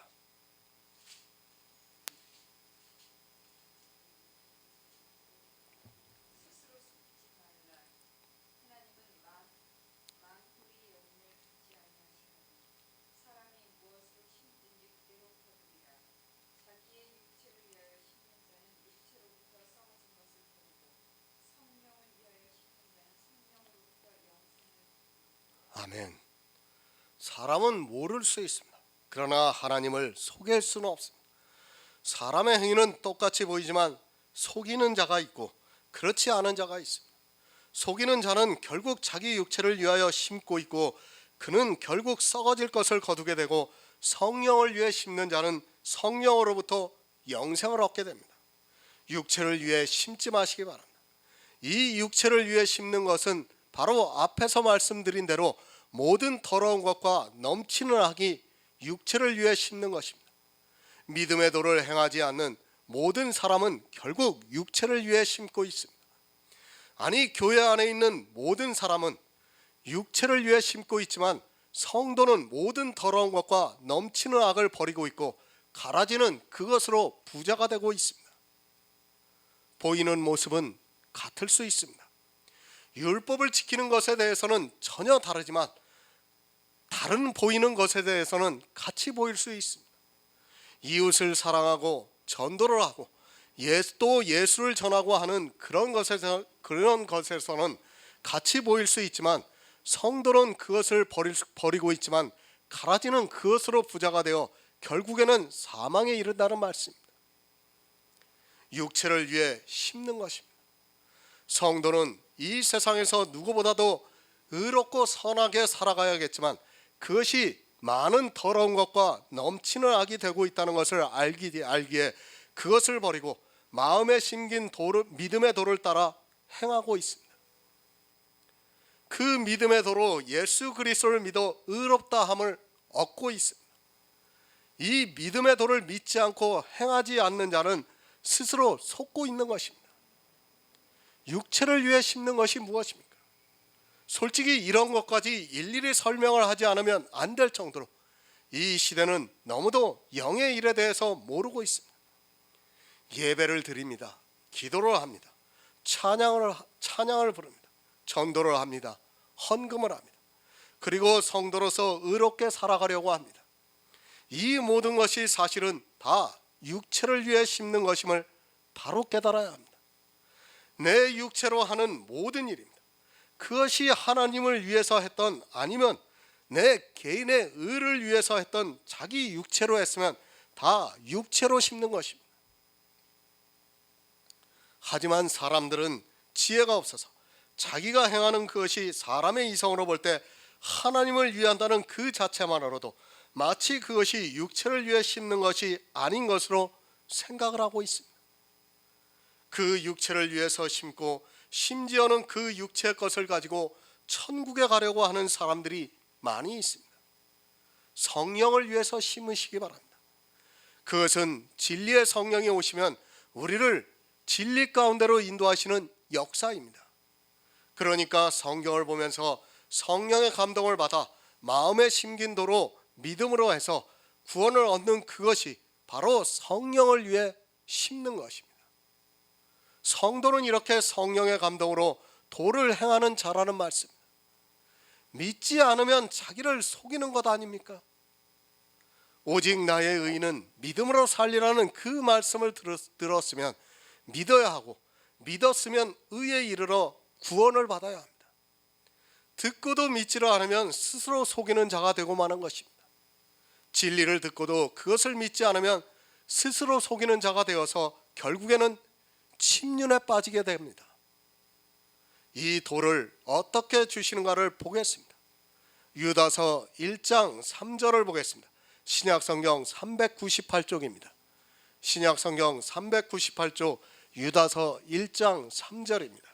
아멘. 사람은 모를 수 있습니다. 그러나 하나님을 속일 수는 없습니다. 사람의 행위는 똑같이 보이지만 속이는 자가 있고 그렇지 않은 자가 있습니다. 속이는 자는 결국 자기 육체를 위하여 심고 있고 그는 결국 썩어질 것을 거두게 되고, 성령을 위해 심는 자는 성령으로부터 영생을 얻게 됩니다. 육체를 위해 심지 마시기 바랍니다. 이 육체를 위해 심는 것은 바로 앞에서 말씀드린 대로 모든 더러운 것과 넘치는 악이 육체를 위해 심는 것입니다. 믿음의 도를 행하지 않는 모든 사람은 결국 육체를 위해 심고 있습니다. 아니, 교회 안에 있는 모든 사람은 육체를 위해 심고 있지만 성도는 모든 더러운 것과 넘치는 악을 버리고 있고 가라지는 그것으로 부자가 되고 있습니다. 보이는 모습은 같을 수 있습니다. 율법을 지키는 것에 대해서는 전혀 다르지만 다른 보이는 것에 대해서는 같이 보일 수 있습니다. 이웃을 사랑하고 전도를 하고 또 예수를 전하고 하는 그런 것에서는 같이 보일 수 있지만, 성도는 그것을 버리고 있지만 가라지는 그것으로 부자가 되어 결국에는 사망에 이른다는 말씀입니다. 육체를 위해 심는 것입니다. 성도는 이 세상에서 누구보다도 의롭고 선하게 살아가야겠지만 그것이 많은 더러운 것과 넘치는 악이 되고 있다는 것을 알기에 그것을 버리고 마음에 심긴 믿음의 도를 따라 행하고 있습니다. 그 믿음의 도로 예수 그리스도를 믿어 의롭다 함을 얻고 있습니다. 이 믿음의 도를 믿지 않고 행하지 않는 자는 스스로 속고 있는 것입니다. 육체를 위해 심는 것이 무엇입니까? 솔직히 이런 것까지 일일이 설명을 하지 않으면 안 될 정도로 이 시대는 너무도 영의 일에 대해서 모르고 있습니다. 예배를 드립니다. 기도를 합니다. 찬양을 부릅니다. 전도를 합니다. 헌금을 합니다. 그리고 성도로서 의롭게 살아가려고 합니다. 이 모든 것이 사실은 다 육체를 위해 심는 것임을 바로 깨달아야 합니다. 내 육체로 하는 모든 일입니다. 그것이 하나님을 위해서 했던, 아니면 내 개인의 의를 위해서 했던, 자기 육체로 했으면 다 육체로 심는 것입니다. 하지만 사람들은 지혜가 없어서 자기가 행하는 그것이 사람의 이성으로 볼 때 하나님을 위한다는 그 자체만으로도 마치 그것이 육체를 위해 심는 것이 아닌 것으로 생각을 하고 있습니다. 그 육체를 위해서 심고 심지어는 그 육체의 것을 가지고 천국에 가려고 하는 사람들이 많이 있습니다. 성령을 위해서 심으시기 바랍니다. 그것은 진리의 성령이 오시면 우리를 진리 가운데로 인도하시는 역사입니다. 그러니까 성경을 보면서 성령의 감동을 받아 마음에 심긴 도로 믿음으로 해서 구원을 얻는 그것이 바로 성령을 위해 심는 것입니다. 성도는 이렇게 성령의 감동으로 도를 행하는 자라는 말씀. 믿지 않으면 자기를 속이는 것 아닙니까? 오직 나의 의인은 믿음으로 살리라는 그 말씀을 들었으면 믿어야 하고, 믿었으면 의에 이르러 구원을 받아야 합니다. 듣고도 믿지를 않으면 스스로 속이는 자가 되고 마는 것입니다. 진리를 듣고도 그것을 믿지 않으면 스스로 속이는 자가 되어서 결국에는 침륜에 빠지게 됩니다. 이 도를 어떻게 주시는가를 보겠습니다. 유다서 1장 3절을 보겠습니다. 신약성경 398쪽입니다. 신약성경 398쪽 유다서 1장 3절입니다.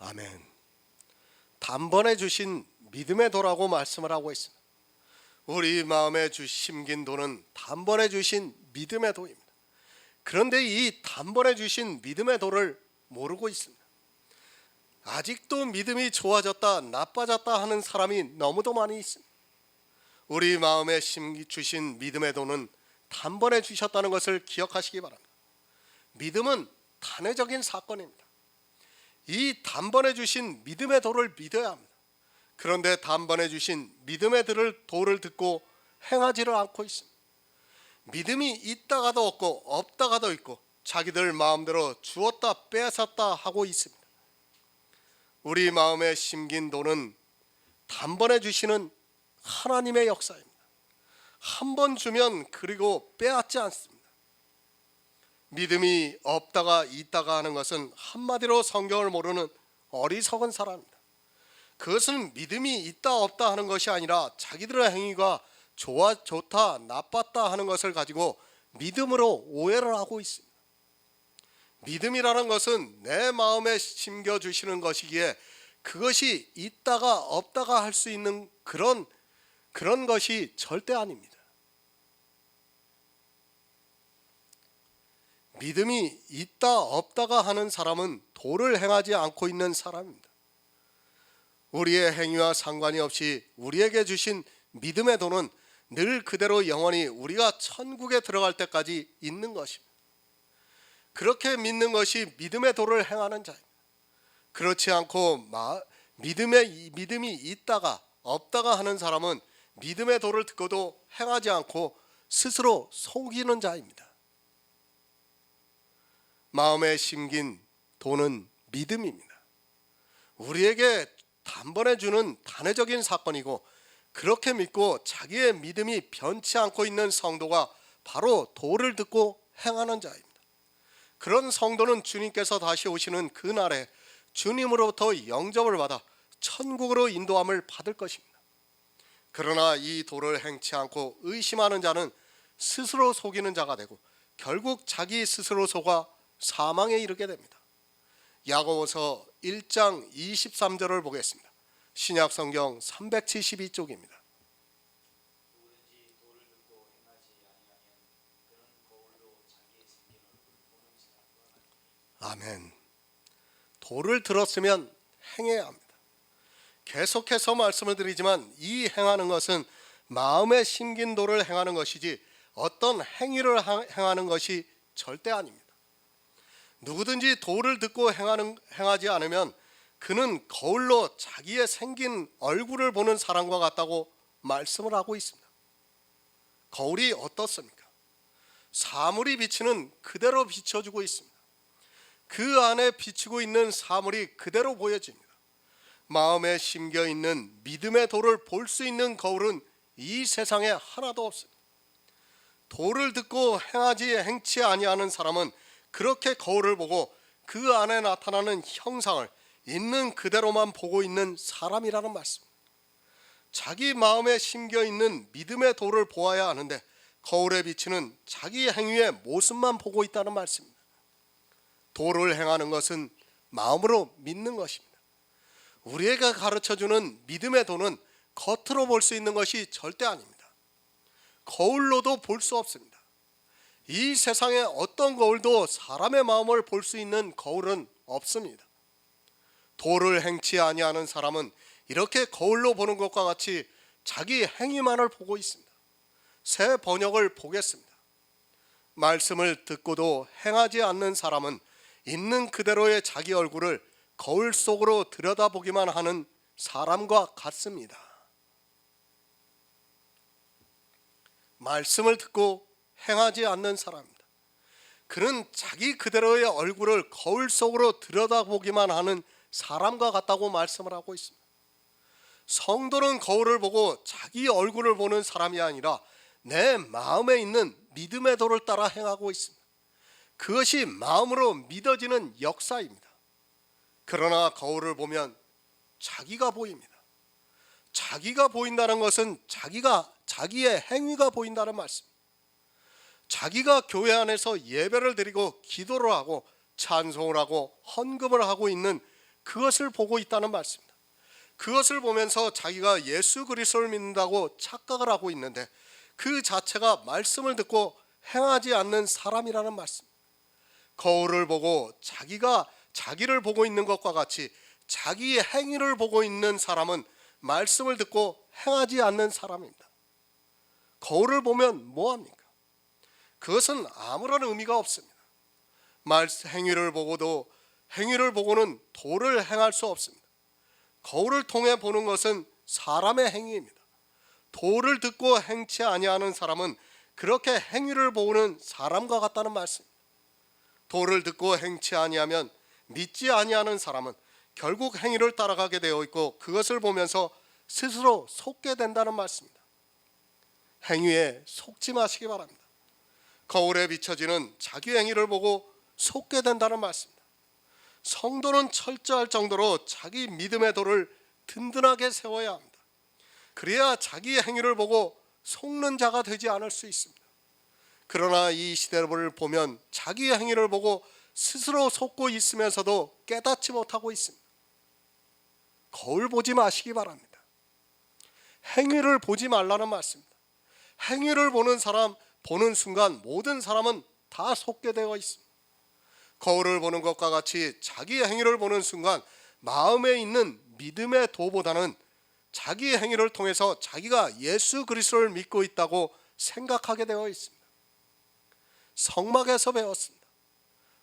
아멘. 단번에 주신 믿음의 도라고 말씀을 하고 있습니다. 우리 마음에 심긴 도는 단번에 주신 믿음의 도입니다. 그런데 이 단번에 주신 믿음의 도를 모르고 있습니다. 아직도 믿음이 좋아졌다 나빠졌다 하는 사람이 너무도 많이 있습니다. 우리 마음에 주신 믿음의 도는 단번에 주셨다는 것을 기억하시기 바랍니다. 믿음은 단회적인 사건입니다. 이 단번에 주신 믿음의 도를 믿어야 합니다. 그런데 단번에 주신 믿음의 도를 듣고 행하지를 않고 있습니다. 믿음이 있다가도 없고 없다가도 있고 자기들 마음대로 주었다 뺏었다 하고 있습니다. 우리 마음에 심긴 도는 단번에 주시는 하나님의 역사입니다. 한 번 주면 그리고 빼앗지 않습니다. 믿음이 없다가 있다가 하는 것은 한마디로 성경을 모르는 어리석은 사람입니다. 그것은 믿음이 있다 없다 하는 것이 아니라 자기들의 행위가 좋다 나빴다 하는 것을 가지고 믿음으로 오해를 하고 있습니다. 믿음이라는 것은 내 마음에 심겨주시는 것이기에 그것이 있다가 없다가 할 수 있는 그런 것이 절대 아닙니다. 믿음이 있다 없다가 하는 사람은 도를 행하지 않고 있는 사람입니다. 우리의 행위와 상관이 없이 우리에게 주신 믿음의 도는 늘 그대로 영원히 우리가 천국에 들어갈 때까지 있는 것입니다. 그렇게 믿는 것이 믿음의 도를 행하는 자입니다. 그렇지 않고 믿음이 있다가 없다가 하는 사람은 믿음의 도를 듣고도 행하지 않고 스스로 속이는 자입니다. 마음에 심긴 도는 믿음입니다. 우리에게 단번에 주는 단회적인 사건이고 그렇게 믿고 자기의 믿음이 변치 않고 있는 성도가 바로 도를 듣고 행하는 자입니다. 그런 성도는 주님께서 다시 오시는 그날에 주님으로부터 영접을 받아 천국으로 인도함을 받을 것입니다. 그러나 이 도를 행치 않고 의심하는 자는 스스로 속이는 자가 되고 결국 자기 스스로 속아 사망에 이르게 됩니다. 야고보서 1장 23절을 보겠습니다. 신약성경 372쪽입니다. 아멘. 도를 들었으면 행해야 합니다. 계속해서 말씀을 드리지만 이 행하는 것은 마음에 심긴 도를 행하는 것이지 어떤 행위를 행하는 것이 절대 아닙니다. 누구든지 도를 듣고 행하지 않으면 그는 거울로 자기의 생긴 얼굴을 보는 사람과 같다고 말씀을 하고 있습니다. 거울이 어떻습니까? 사물이 비치는 그대로 비춰주고 있습니다. 그 안에 비치고 있는 사물이 그대로 보여집니다. 마음에 심겨 있는 믿음의 도를 볼 수 있는 거울은 이 세상에 하나도 없습니다. 도를 듣고 행치 아니하는 사람은 그렇게 거울을 보고 그 안에 나타나는 형상을 있는 그대로만 보고 있는 사람이라는 말씀. 자기 마음에 심겨 있는 믿음의 도를 보아야 하는데 거울에 비치는 자기 행위의 모습만 보고 있다는 말씀입니다. 도를 행하는 것은 마음으로 믿는 것입니다. 우리에게 가르쳐주는 믿음의 도는 겉으로 볼 수 있는 것이 절대 아닙니다. 거울로도 볼 수 없습니다. 이 세상에 어떤 거울도 사람의 마음을 볼 수 있는 거울은 없습니다. 도를 행치 아니하는 사람은 이렇게 거울로 보는 것과 같이 자기 행위만을 보고 있습니다. 새 번역을 보겠습니다. 말씀을 듣고도 행하지 않는 사람은 있는 그대로의 자기 얼굴을 거울 속으로 들여다보기만 하는 사람과 같습니다. 말씀을 듣고 행하지 않는 사람입니다. 그는 자기 그대로의 얼굴을 거울 속으로 들여다보기만 하는 사람과 같다고 말씀을 하고 있습니다. 성도는 거울을 보고 자기 얼굴을 보는 사람이 아니라 내 마음에 있는 믿음의 도를 따라 행하고 있습니다. 그것이 마음으로 믿어지는 역사입니다. 그러나 거울을 보면 자기가 보입니다. 자기가 보인다는 것은 자기의 행위가 보인다는 말씀. 자기가 교회 안에서 예배를 드리고 기도를 하고 찬송을 하고 헌금을 하고 있는 그것을 보고 있다는 말씀입니다. 그것을 보면서 자기가 예수 그리스도를 믿는다고 착각을 하고 있는데 그 자체가 말씀을 듣고 행하지 않는 사람이라는 말씀. 거울을 보고 자기가 자기를 보고 있는 것과 같이 자기의 행위를 보고 있는 사람은 말씀을 듣고 행하지 않는 사람입니다. 거울을 보면 뭐합니까? 그것은 아무런 의미가 없습니다. 행위를 보고는 도를 행할 수 없습니다. 거울을 통해 보는 것은 사람의 행위입니다. 도를 듣고 행치 아니하는 사람은 그렇게 행위를 보는 사람과 같다는 말씀입니다. 도를 듣고 행치 아니하면 믿지 아니하는 사람은 결국 행위를 따라가게 되어 있고 그것을 보면서 스스로 속게 된다는 말씀입니다. 행위에 속지 마시기 바랍니다. 거울에 비춰지는 자기 행위를 보고 속게 된다는 말씀입니다. 성도는 철저할 정도로 자기 믿음의 도를 든든하게 세워야 합니다. 그래야 자기 행위를 보고 속는 자가 되지 않을 수 있습니다. 그러나 이 시대를 보면 자기 행위를 보고 스스로 속고 있으면서도 깨닫지 못하고 있습니다. 거울 보지 마시기 바랍니다. 행위를 보지 말라는 말씀입니다. 행위를 보는 순간 모든 사람은 다 속게 되어 있습니다. 거울을 보는 것과 같이 자기 행위를 보는 순간 마음에 있는 믿음의 도보다는 자기 행위를 통해서 자기가 예수 그리스도를 믿고 있다고 생각하게 되어 있습니다. 성막에서 배웠습니다.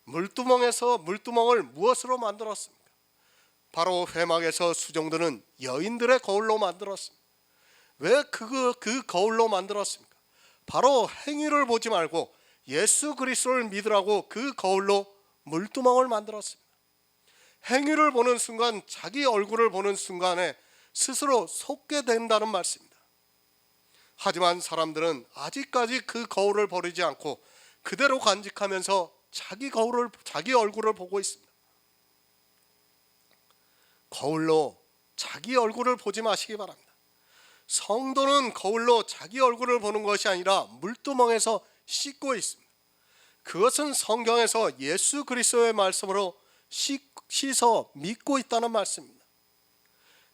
물두멍을 무엇으로 만들었습니까? 바로 회막에서 수종드는 여인들의 거울로 만들었습니다. 왜 그 거울로 만들었습니까? 바로 행위를 보지 말고 예수 그리스도를 믿으라고 그 거울로 물두멍을 만들었습니다. 행위를 보는 순간 자기 얼굴을 보는 순간에 스스로 속게 된다는 말씀입니다. 하지만 사람들은 아직까지 그 거울을 버리지 않고 그대로 간직하면서 자기 얼굴을 보고 있습니다. 거울로 자기 얼굴을 보지 마시기 바랍니다. 성도는 거울로 자기 얼굴을 보는 것이 아니라 물두멍에서 씻고 있습니다. 그것은 성경에서 예수 그리스도의 말씀으로 씻어 믿고 있다는 말씀입니다.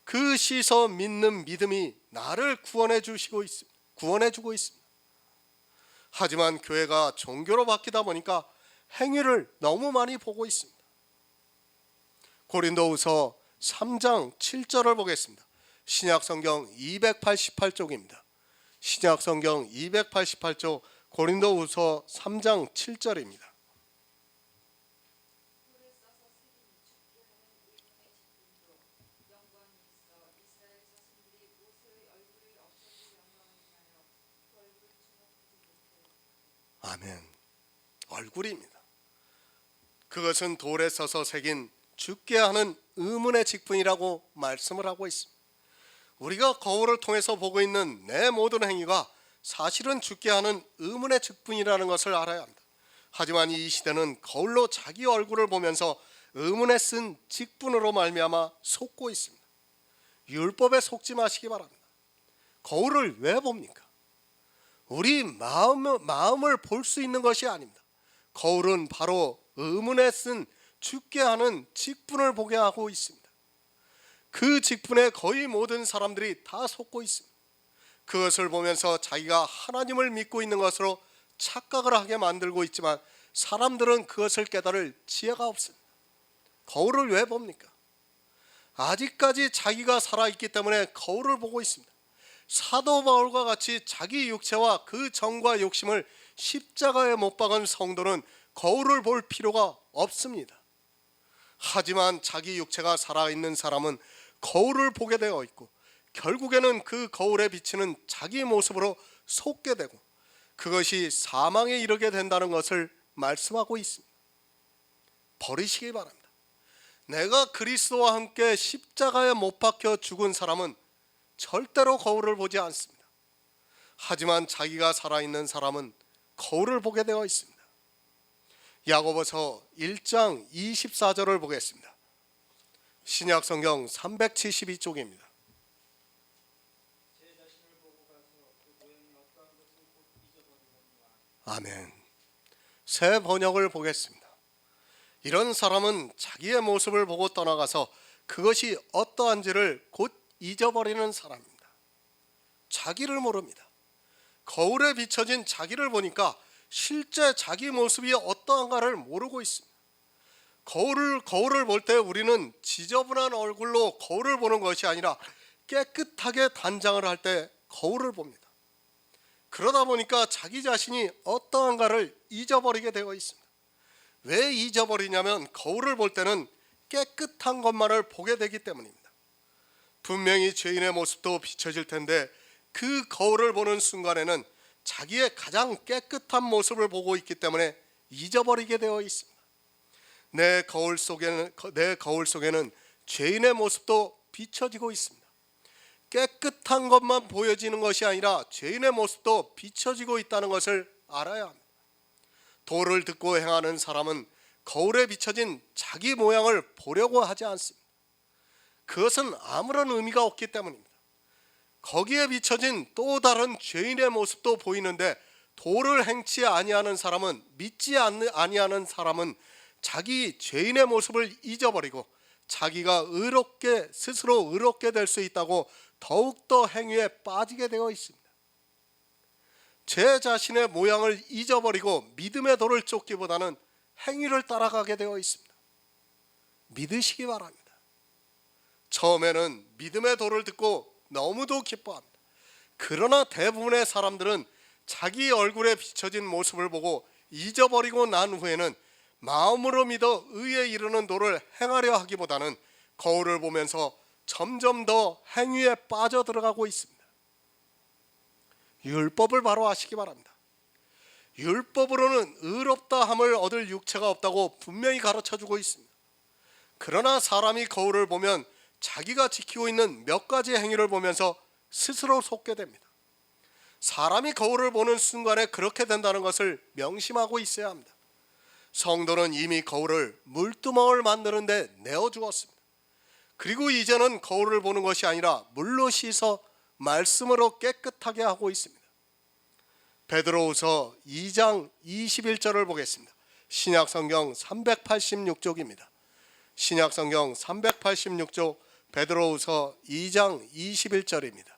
그 씻어 믿는 믿음이 나를 구원해 주고 있습니다. 하지만 교회가 종교로 바뀌다 보니까 행위를 너무 많이 보고 있습니다. 고린도후서 3장 7절을 보겠습니다. 신약성경 288쪽입니다. 신약성경 288쪽 고린도후서 3장 7절입니다. 아멘. 얼굴입니다. 그것은 돌에 써서 새긴 죽게 하는 의문의 직분이라고 말씀을 하고 있습니다. 우리가 거울을 통해서 보고 있는 내 모든 행위가 사실은 죽게 하는 의문의 직분이라는 것을 알아야 합니다. 하지만 이 시대는 거울로 자기 얼굴을 보면서 의문에 쓴 직분으로 말미암아 속고 있습니다. 율법에 속지 마시기 바랍니다. 거울을 왜 봅니까? 우리 마음을 볼 수 있는 것이 아닙니다. 거울은 바로 의문에 쓴 죽게 하는 직분을 보게 하고 있습니다. 그 직분에 거의 모든 사람들이 다 속고 있습니다. 그것을 보면서 자기가 하나님을 믿고 있는 것으로 착각을 하게 만들고 있지만 사람들은 그것을 깨달을 지혜가 없습니다. 거울을 왜 봅니까? 아직까지 자기가 살아있기 때문에 거울을 보고 있습니다. 사도 바울과 같이 자기 육체와 그 정과 욕심을 십자가에 못 박은 성도는 거울을 볼 필요가 없습니다. 하지만 자기 육체가 살아있는 사람은 거울을 보게 되어 있고 결국에는 그 거울에 비치는 자기 모습으로 속게 되고 그것이 사망에 이르게 된다는 것을 말씀하고 있습니다. 버리시기 바랍니다. 내가 그리스도와 함께 십자가에 못 박혀 죽은 사람은 절대로 거울을 보지 않습니다. 하지만 자기가 살아있는 사람은 거울을 보게 되어 있습니다. 야고보서 1장 24절을 보겠습니다. 신약성경 372쪽입니다. 아멘. 새 번역을 보겠습니다. 이런 사람은 자기의 모습을 보고 떠나가서 그것이 어떠한지를 곧 잊어버리는 사람입니다. 자기를 모릅니다. 거울에 비춰진 자기를 보니까 실제 자기 모습이 어떠한가를 모르고 있습니다. 거울을 볼 때 우리는 지저분한 얼굴로 거울을 보는 것이 아니라 깨끗하게 단장을 할 때 거울을 봅니다. 그러다 보니까 자기 자신이 어떠한가를 잊어버리게 되어 있습니다. 왜 잊어버리냐면 거울을 볼 때는 깨끗한 것만을 보게 되기 때문입니다. 분명히 죄인의 모습도 비춰질 텐데 그 거울을 보는 순간에는 자기의 가장 깨끗한 모습을 보고 있기 때문에 잊어버리게 되어 있습니다. 내 거울 속에는 죄인의 모습도 비춰지고 있습니다. 깨끗한 것만 보여지는 것이 아니라 죄인의 모습도 비춰지고 있다는 것을 알아야 합니다. 도를 듣고 행하는 사람은 거울에 비춰진 자기 모양을 보려고 하지 않습니다. 그것은 아무런 의미가 없기 때문입니다. 거기에 비춰진 또 다른 죄인의 모습도 보이는데 도를 행치 아니하는 사람은 믿지 아니하는 사람은 자기 죄인의 모습을 잊어버리고 자기가 스스로 의롭게 될 수 있다고 더욱더 행위에 빠지게 되어 있습니다. 제 자신의 모양을 잊어버리고 믿음의 도를 쫓기보다는 행위를 따라가게 되어 있습니다. 믿으시기 바랍니다. 처음에는 믿음의 도를 듣고 너무도 기뻐합니다. 그러나 대부분의 사람들은 자기 얼굴에 비춰진 모습을 보고 잊어버리고 난 후에는 마음으로 믿어 의에 이르는 도를 행하려 하기보다는 거울을 보면서 점점 더 행위에 빠져들어가고 있습니다. 율법을 바로 아시기 바랍니다. 율법으로는 의롭다 함을 얻을 육체가 없다고 분명히 가르쳐주고 있습니다. 그러나 사람이 거울을 보면 자기가 지키고 있는 몇 가지 행위를 보면서 스스로 속게 됩니다. 사람이 거울을 보는 순간에 그렇게 된다는 것을 명심하고 있어야 합니다. 성도는 이미 거울을 물두멍을 만드는 데 내어주었습니다. 그리고 이제는 거울을 보는 것이 아니라 물로 씻어 말씀으로 깨끗하게 하고 있습니다. 베드로후서 2장 21절을 보겠습니다. 신약성경 386쪽입니다. 신약성경 386쪽 베드로후서 2장 21절입니다.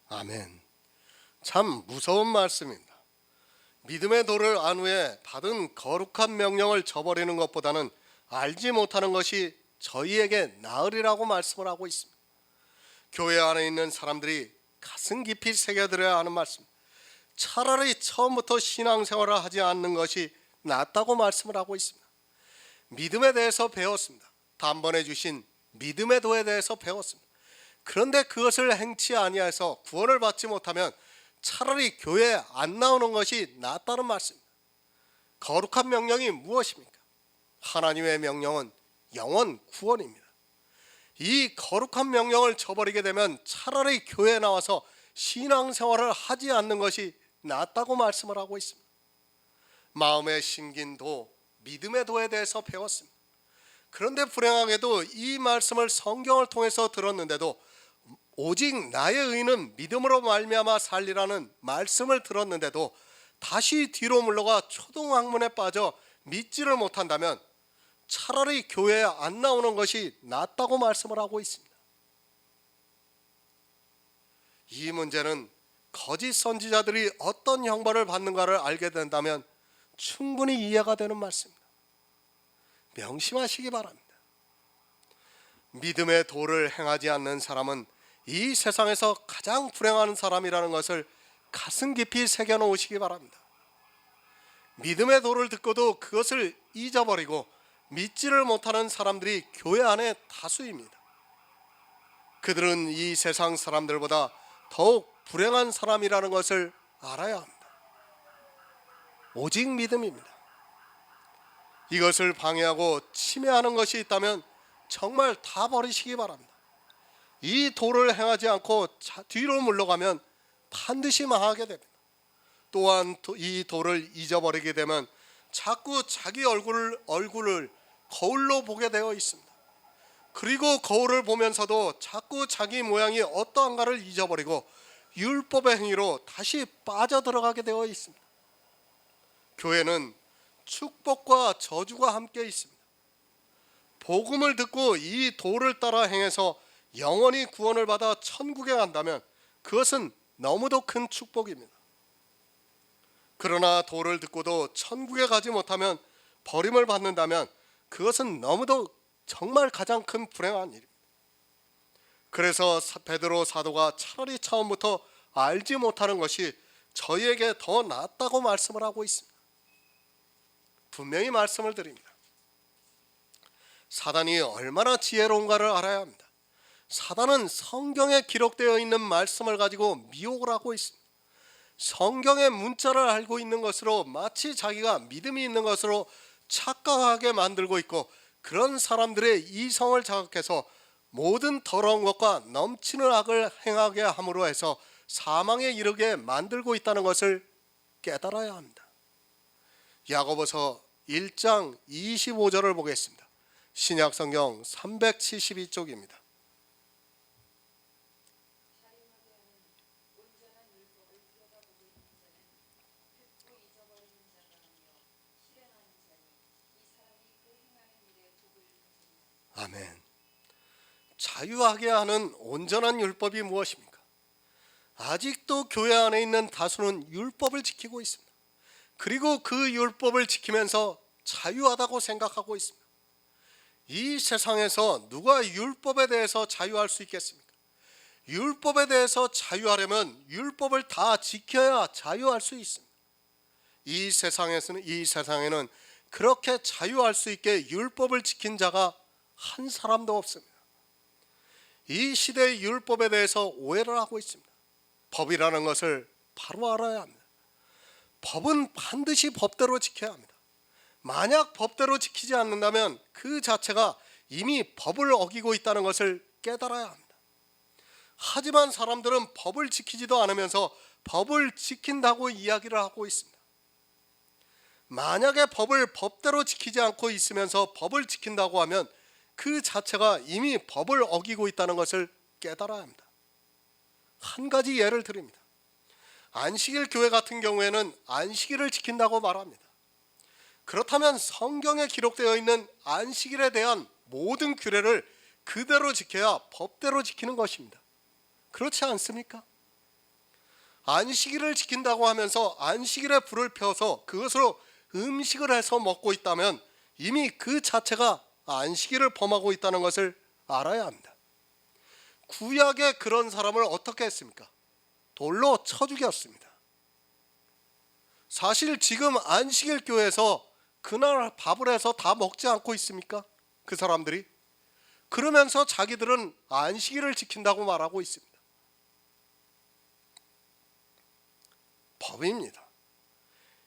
아멘. 참 무서운 말씀입니다. 믿음의 도를 안 후에 받은 거룩한 명령을 저버리는 것보다는 알지 못하는 것이 저희에게 나으리라고 말씀을 하고 있습니다. 교회 안에 있는 사람들이 가슴 깊이 새겨들어야 하는 말씀, 차라리 처음부터 신앙생활을 하지 않는 것이 낫다고 말씀을 하고 있습니다. 믿음에 대해서 배웠습니다. 단번에 주신 믿음의 도에 대해서 배웠습니다. 그런데 그것을 행치 아니해서 구원을 받지 못하면 차라리 교회에 안 나오는 것이 낫다는 말씀입니다. 거룩한 명령이 무엇입니까? 하나님의 명령은 영원 구원입니다. 이 거룩한 명령을 저버리게 되면 차라리 교회에 나와서 신앙생활을 하지 않는 것이 낫다고 말씀을 하고 있습니다. 마음에 심긴 도, 믿음의 도에 대해서 배웠습니다. 그런데 불행하게도 이 말씀을 성경을 통해서 들었는데도 오직 나의 의는 믿음으로 말미암아 살리라는 말씀을 들었는데도 다시 뒤로 물러가 초등학문에 빠져 믿지를 못한다면 차라리 교회에 안 나오는 것이 낫다고 말씀을 하고 있습니다. 이 문제는 거짓 선지자들이 어떤 형벌을 받는가를 알게 된다면 충분히 이해가 되는 말씀입니다. 명심하시기 바랍니다. 믿음의 도를 행하지 않는 사람은 이 세상에서 가장 불행한 사람이라는 것을 가슴 깊이 새겨놓으시기 바랍니다. 믿음의 도를 듣고도 그것을 잊어버리고 믿지를 못하는 사람들이 교회 안에 다수입니다. 그들은 이 세상 사람들보다 더욱 불행한 사람이라는 것을 알아야 합니다. 오직 믿음입니다. 이것을 방해하고 침해하는 것이 있다면 정말 다 버리시기 바랍니다. 이 도를 행하지 않고 뒤로 물러가면 반드시 망하게 됩니다. 또한 이 도를 잊어버리게 되면 자꾸 자기 얼굴을 거울로 보게 되어 있습니다. 그리고 거울을 보면서도 자꾸 자기 모양이 어떠한가를 잊어버리고 율법의 행위로 다시 빠져들어가게 되어 있습니다. 교회는 축복과 저주가 함께 있습니다. 복음을 듣고 이 도를 따라 행해서 영원히 구원을 받아 천국에 간다면 그것은 너무도 큰 축복입니다. 그러나 도를 듣고도 천국에 가지 못하면 버림을 받는다면 그것은 너무도 정말 가장 큰 불행한 일입니다. 그래서 베드로 사도가 차라리 처음부터 알지 못하는 것이 저희에게 더 낫다고 말씀을 하고 있습니다. 분명히 말씀을 드립니다. 사단이 얼마나 지혜로운가를 알아야 합니다. 사단은 성경에 기록되어 있는 말씀을 가지고 미혹을 하고 있습니다. 성경의 문자를 알고 있는 것으로 마치 자기가 믿음이 있는 것으로 착각하게 만들고 있고, 그런 사람들의 이성을 자극해서 모든 더러운 것과 넘치는 악을 행하게 함으로 해서 사망에 이르게 만들고 있다는 것을 깨달아야 합니다. 야고보서 1장 25절을 보겠습니다. 신약성경 372쪽입니다. 아멘. 자유하게 하는 온전한 율법이 무엇입니까? 아직도 교회 안에 있는 다수는 율법을 지키고 있습니다. 그리고 그 율법을 지키면서 자유하다고 생각하고 있습니다. 이 세상에서 누가 율법에 대해서 자유할 수 있겠습니까? 율법에 대해서 자유하려면 율법을 다 지켜야 자유할 수 있습니다. 이 세상에는 그렇게 자유할 수 있게 율법을 지킨 자가 한 사람도 없습니다. 이 시대의 율법에 대해서 오해를 하고 있습니다. 법이라는 것을 바로 알아야 합니다. 법은 반드시 법대로 지켜야 합니다. 만약 법대로 지키지 않는다면 그 자체가 이미 법을 어기고 있다는 것을 깨달아야 합니다. 하지만 사람들은 법을 지키지도 않으면서 법을 지킨다고 이야기를 하고 있습니다. 만약에 법을 법대로 지키지 않고 있으면서 법을 지킨다고 하면 그 자체가 이미 법을 어기고 있다는 것을 깨달아야 합니다. 한 가지 예를 드립니다. 안식일 교회 같은 경우에는 안식일을 지킨다고 말합니다. 그렇다면 성경에 기록되어 있는 안식일에 대한 모든 규례를 그대로 지켜야 법대로 지키는 것입니다. 그렇지 않습니까? 안식일을 지킨다고 하면서 안식일에 불을 펴서 그것으로 음식을 해서 먹고 있다면 이미 그 자체가 안식일을 범하고 있다는 것을 알아야 합니다. 구약에 그런 사람을 어떻게 했습니까? 돌로 쳐 죽였습니다. 사실 지금 안식일 교회에서 그날 밥을 해서 다 먹지 않고 있습니까? 그 사람들이. 그러면서 자기들은 안식일을 지킨다고 말하고 있습니다. 법입니다.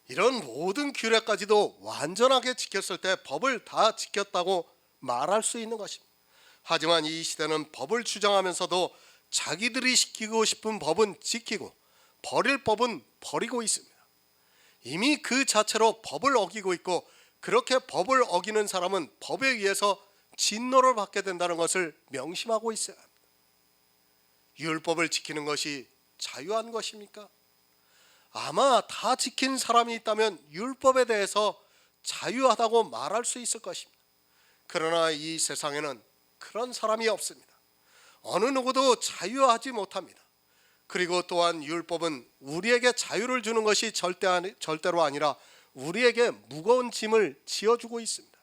이런 모든 규례까지도 완전하게 지켰을 때 법을 다 지켰다고 말할 수 있는 것입니다. 하지만 이 시대는 법을 주장하면서도 자기들이 지키고 싶은 법은 지키고 버릴 법은 버리고 있습니다. 이미 그 자체로 법을 어기고 있고, 그렇게 법을 어기는 사람은 법에 의해서 진노를 받게 된다는 것을 명심하고 있어야 합니다. 율법을 지키는 것이 자유한 것입니까? 아마 다 지킨 사람이 있다면 율법에 대해서 자유하다고 말할 수 있을 것입니다. 그러나 이 세상에는 그런 사람이 없습니다. 어느 누구도 자유하지 못합니다. 그리고 또한 율법은 우리에게 자유를 주는 것이 절대로 아니라 우리에게 무거운 짐을 지어주고 있습니다.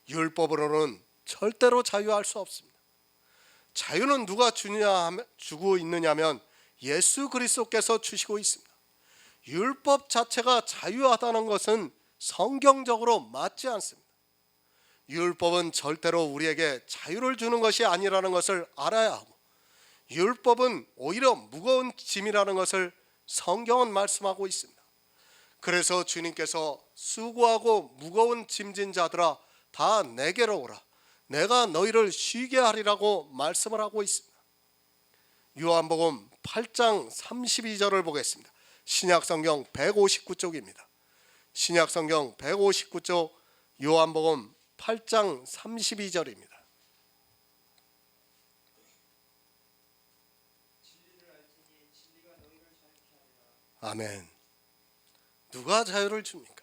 율법으로는 절대로 자유할 수 없습니다. 자유는 누가 주고 있느냐면 예수 그리스도께서 주시고 있습니다. 율법 자체가 자유하다는 것은 성경적으로 맞지 않습니다. 율법은 절대로 우리에게 자유를 주는 것이 아니라는 것을 알아야 하고, 율법은 오히려 무거운 짐이라는 것을 성경은 말씀하고 있습니다. 그래서 주님께서 수고하고 무거운 짐진 자들아 다 내게로 오라, 내가 너희를 쉬게 하리라고 말씀을 하고 있습니다. 요한복음 8장 32절을 보겠습니다. 신약성경 159쪽입니다. 신약성경 159쪽 요한복음 8장 32절입니다. 아멘. 누가 자유를 줍니까?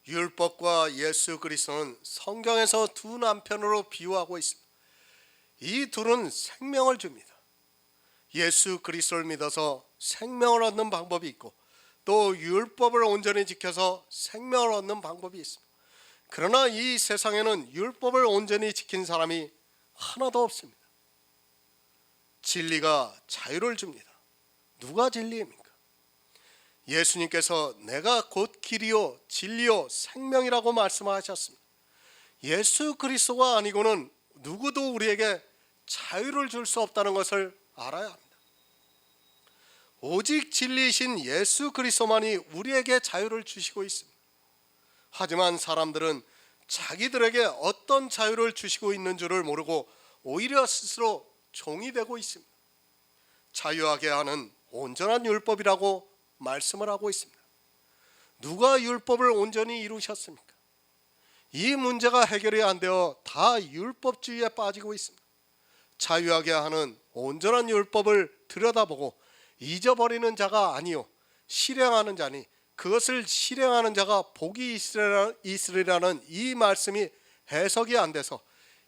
율법과 예수 그리스도는 성경에서 두 남편으로 비유하고 있습니다. 이 둘은 생명을 줍니다. 예수 그리스도를 믿어서 생명을 얻는 방법이 있고, 또 율법을 온전히 지켜서 생명을 얻는 방법이 있습니다. 그러나 이 세상에는 율법을 온전히 지킨 사람이 하나도 없습니다. 진리가 자유를 줍니다. 누가 진리입니까? 예수님께서 내가 곧 길이요 진리요 생명이라고 말씀하셨습니다. 예수 그리스도가 아니고는 누구도 우리에게 자유를 줄 수 없다는 것을 알아야 합니다. 오직 진리이신 예수 그리스도만이 우리에게 자유를 주시고 있습니다. 하지만 사람들은 자기들에게 어떤 자유를 주시고 있는 줄을 모르고 오히려 스스로 종이 되고 있습니다. 자유하게 하는 온전한 율법이라고 말씀을 하고 있습니다. 누가 율법을 온전히 이루셨습니까? 이 문제가 해결이 안 되어 다 율법주의에 빠지고 있습니다. 자유하게 하는 온전한 율법을 들여다보고 잊어버리는 자가 아니요 실행하는 자니 그것을 실행하는 자가 복이 있으리라는 이 말씀이 해석이 안 돼서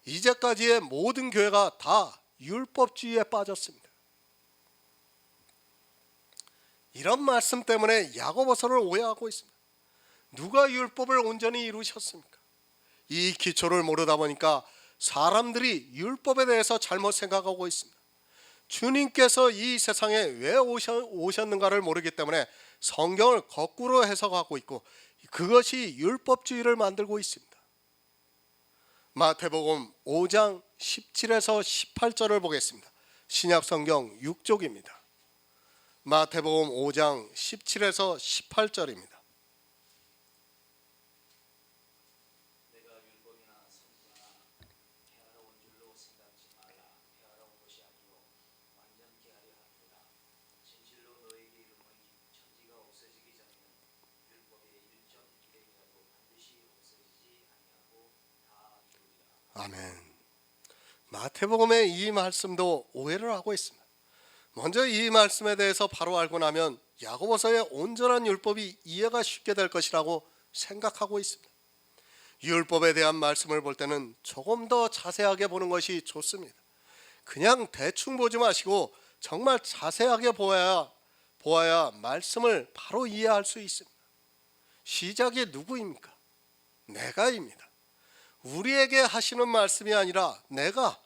이제까지의 모든 교회가 다 율법주의에 빠졌습니다. 이런 말씀 때문에 야고보서를 오해하고 있습니다. 누가 율법을 온전히 이루셨습니까? 이 기초를 모르다 보니까 사람들이 율법에 대해서 잘못 생각하고 있습니다. 주님께서 이 세상에 왜 오셨는가를 모르기 때문에 성경을 거꾸로 해석하고 있고, 그것이 율법주의를 만들고 있습니다. 마태복음 5장 17에서 18절을 보겠습니다. 신약성경 6쪽입니다. 마태복음 5장 17에서 18절입니다. 내가 율법이나 선지자나 폐하러 온 줄로 생각지 말라. 폐하러 온 것이 아니요 완전케 하려 함이라. 진실로 너에게 이르노니 천지가 없어지기 전에는 율법의 1.1행이라도 반드시 없어지지 아니하고 다 이루리라. 아멘. 마태복음의 이 말씀도 오해를 하고 있습니다. 먼저 이 말씀에 대해서 바로 알고 나면 야고보서의 온전한 율법이 이해가 쉽게 될 것이라고 생각하고 있습니다. 율법에 대한 말씀을 볼 때는 조금 더 자세하게 보는 것이 좋습니다. 그냥 대충 보지 마시고 정말 자세하게 보아야 말씀을 바로 이해할 수 있습니다. 시작이 누구입니까? 내가입니다. 우리에게 하시는 말씀이 아니라 내가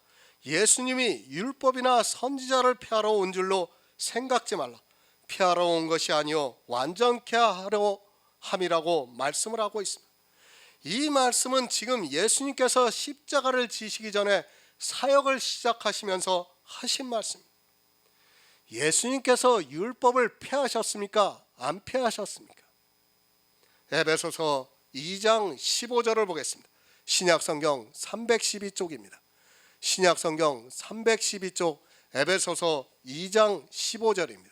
예수님이 율법이나 선지자를 폐하러 온 줄로 생각지 말라. 폐하러 온 것이 아니요 완전케 하려 함이라고 말씀을 하고 있습니다. 이 말씀은 지금 예수님께서 십자가를 지시기 전에 사역을 시작하시면서 하신 말씀입니다. 예수님께서 율법을 폐하셨습니까? 안 폐하셨습니까? 에베소서 2장 15절을 보겠습니다. 신약성경 312쪽입니다. 신약성경 312쪽 에베소서 2장 15절입니다.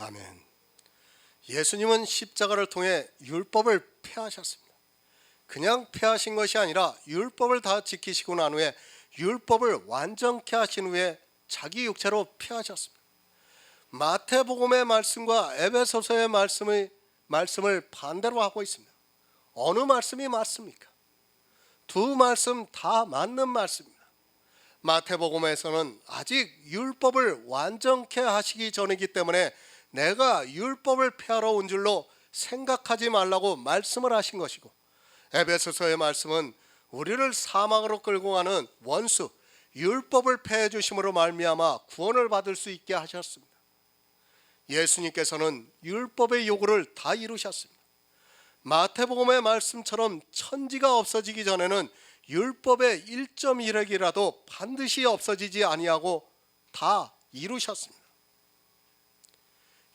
아멘. 예수님은 십자가를 통해 율법을 폐하셨습니다. 그냥 폐하신 것이 아니라 율법을 다 지키시고 난 후에 율법을 완전케 하신 후에 자기 육체로 폐하셨습니다. 마태복음의 말씀과 에베소서의 말씀을 반대로 하고 있습니다. 어느 말씀이 맞습니까? 두 말씀 다 맞는 말씀입니다. 마태복음에서는 아직 율법을 완전케 하시기 전이기 때문에 내가 율법을 폐하러 온 줄로 생각하지 말라고 말씀을 하신 것이고, 에베소서의 말씀은 우리를 사망으로 끌고 가는 원수 율법을 폐해 주심으로 말미암아 구원을 받을 수 있게 하셨습니다. 예수님께서는 율법의 요구를 다 이루셨습니다. 마태복음의 말씀처럼 천지가 없어지기 전에는 율법의 1.1획이라도 반드시 없어지지 아니하고 다 이루셨습니다.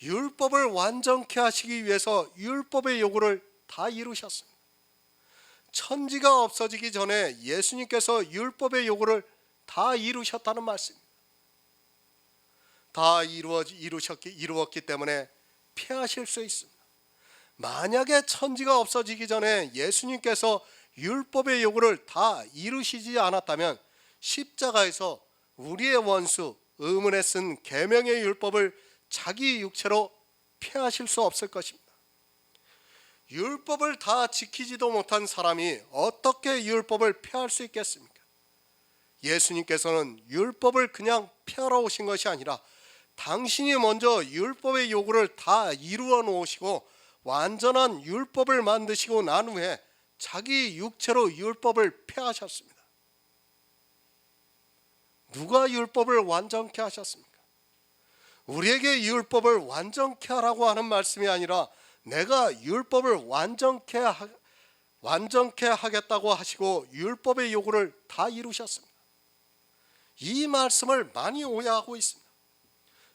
율법을 완전케 하시기 위해서 율법의 요구를 다 이루셨습니다. 천지가 없어지기 전에 예수님께서 율법의 요구를 다 이루셨다는 말씀입니다. 다 이루었기 때문에 폐하실 수 있습니다. 만약에 천지가 없어지기 전에 예수님께서 율법의 요구를 다 이루시지 않았다면 십자가에서 우리의 원수 의문에 쓴 계명의 율법을 자기 육체로 폐하실 수 없을 것입니다. 율법을 다 지키지도 못한 사람이 어떻게 율법을 폐할 수 있겠습니까? 예수님께서는 율법을 그냥 폐하러 오신 것이 아니라 당신이 먼저 율법의 요구를 다 이루어 놓으시고 완전한 율법을 만드시고 난 후에 자기 육체로 율법을 폐하셨습니다. 누가 율법을 완전케 하셨습니까? 우리에게 율법을 완전케 하라고 하는 말씀이 아니라 내가 율법을 완전케 하겠다고 하시고 율법의 요구를 다 이루셨습니다. 이 말씀을 많이 오해하고 있습니다.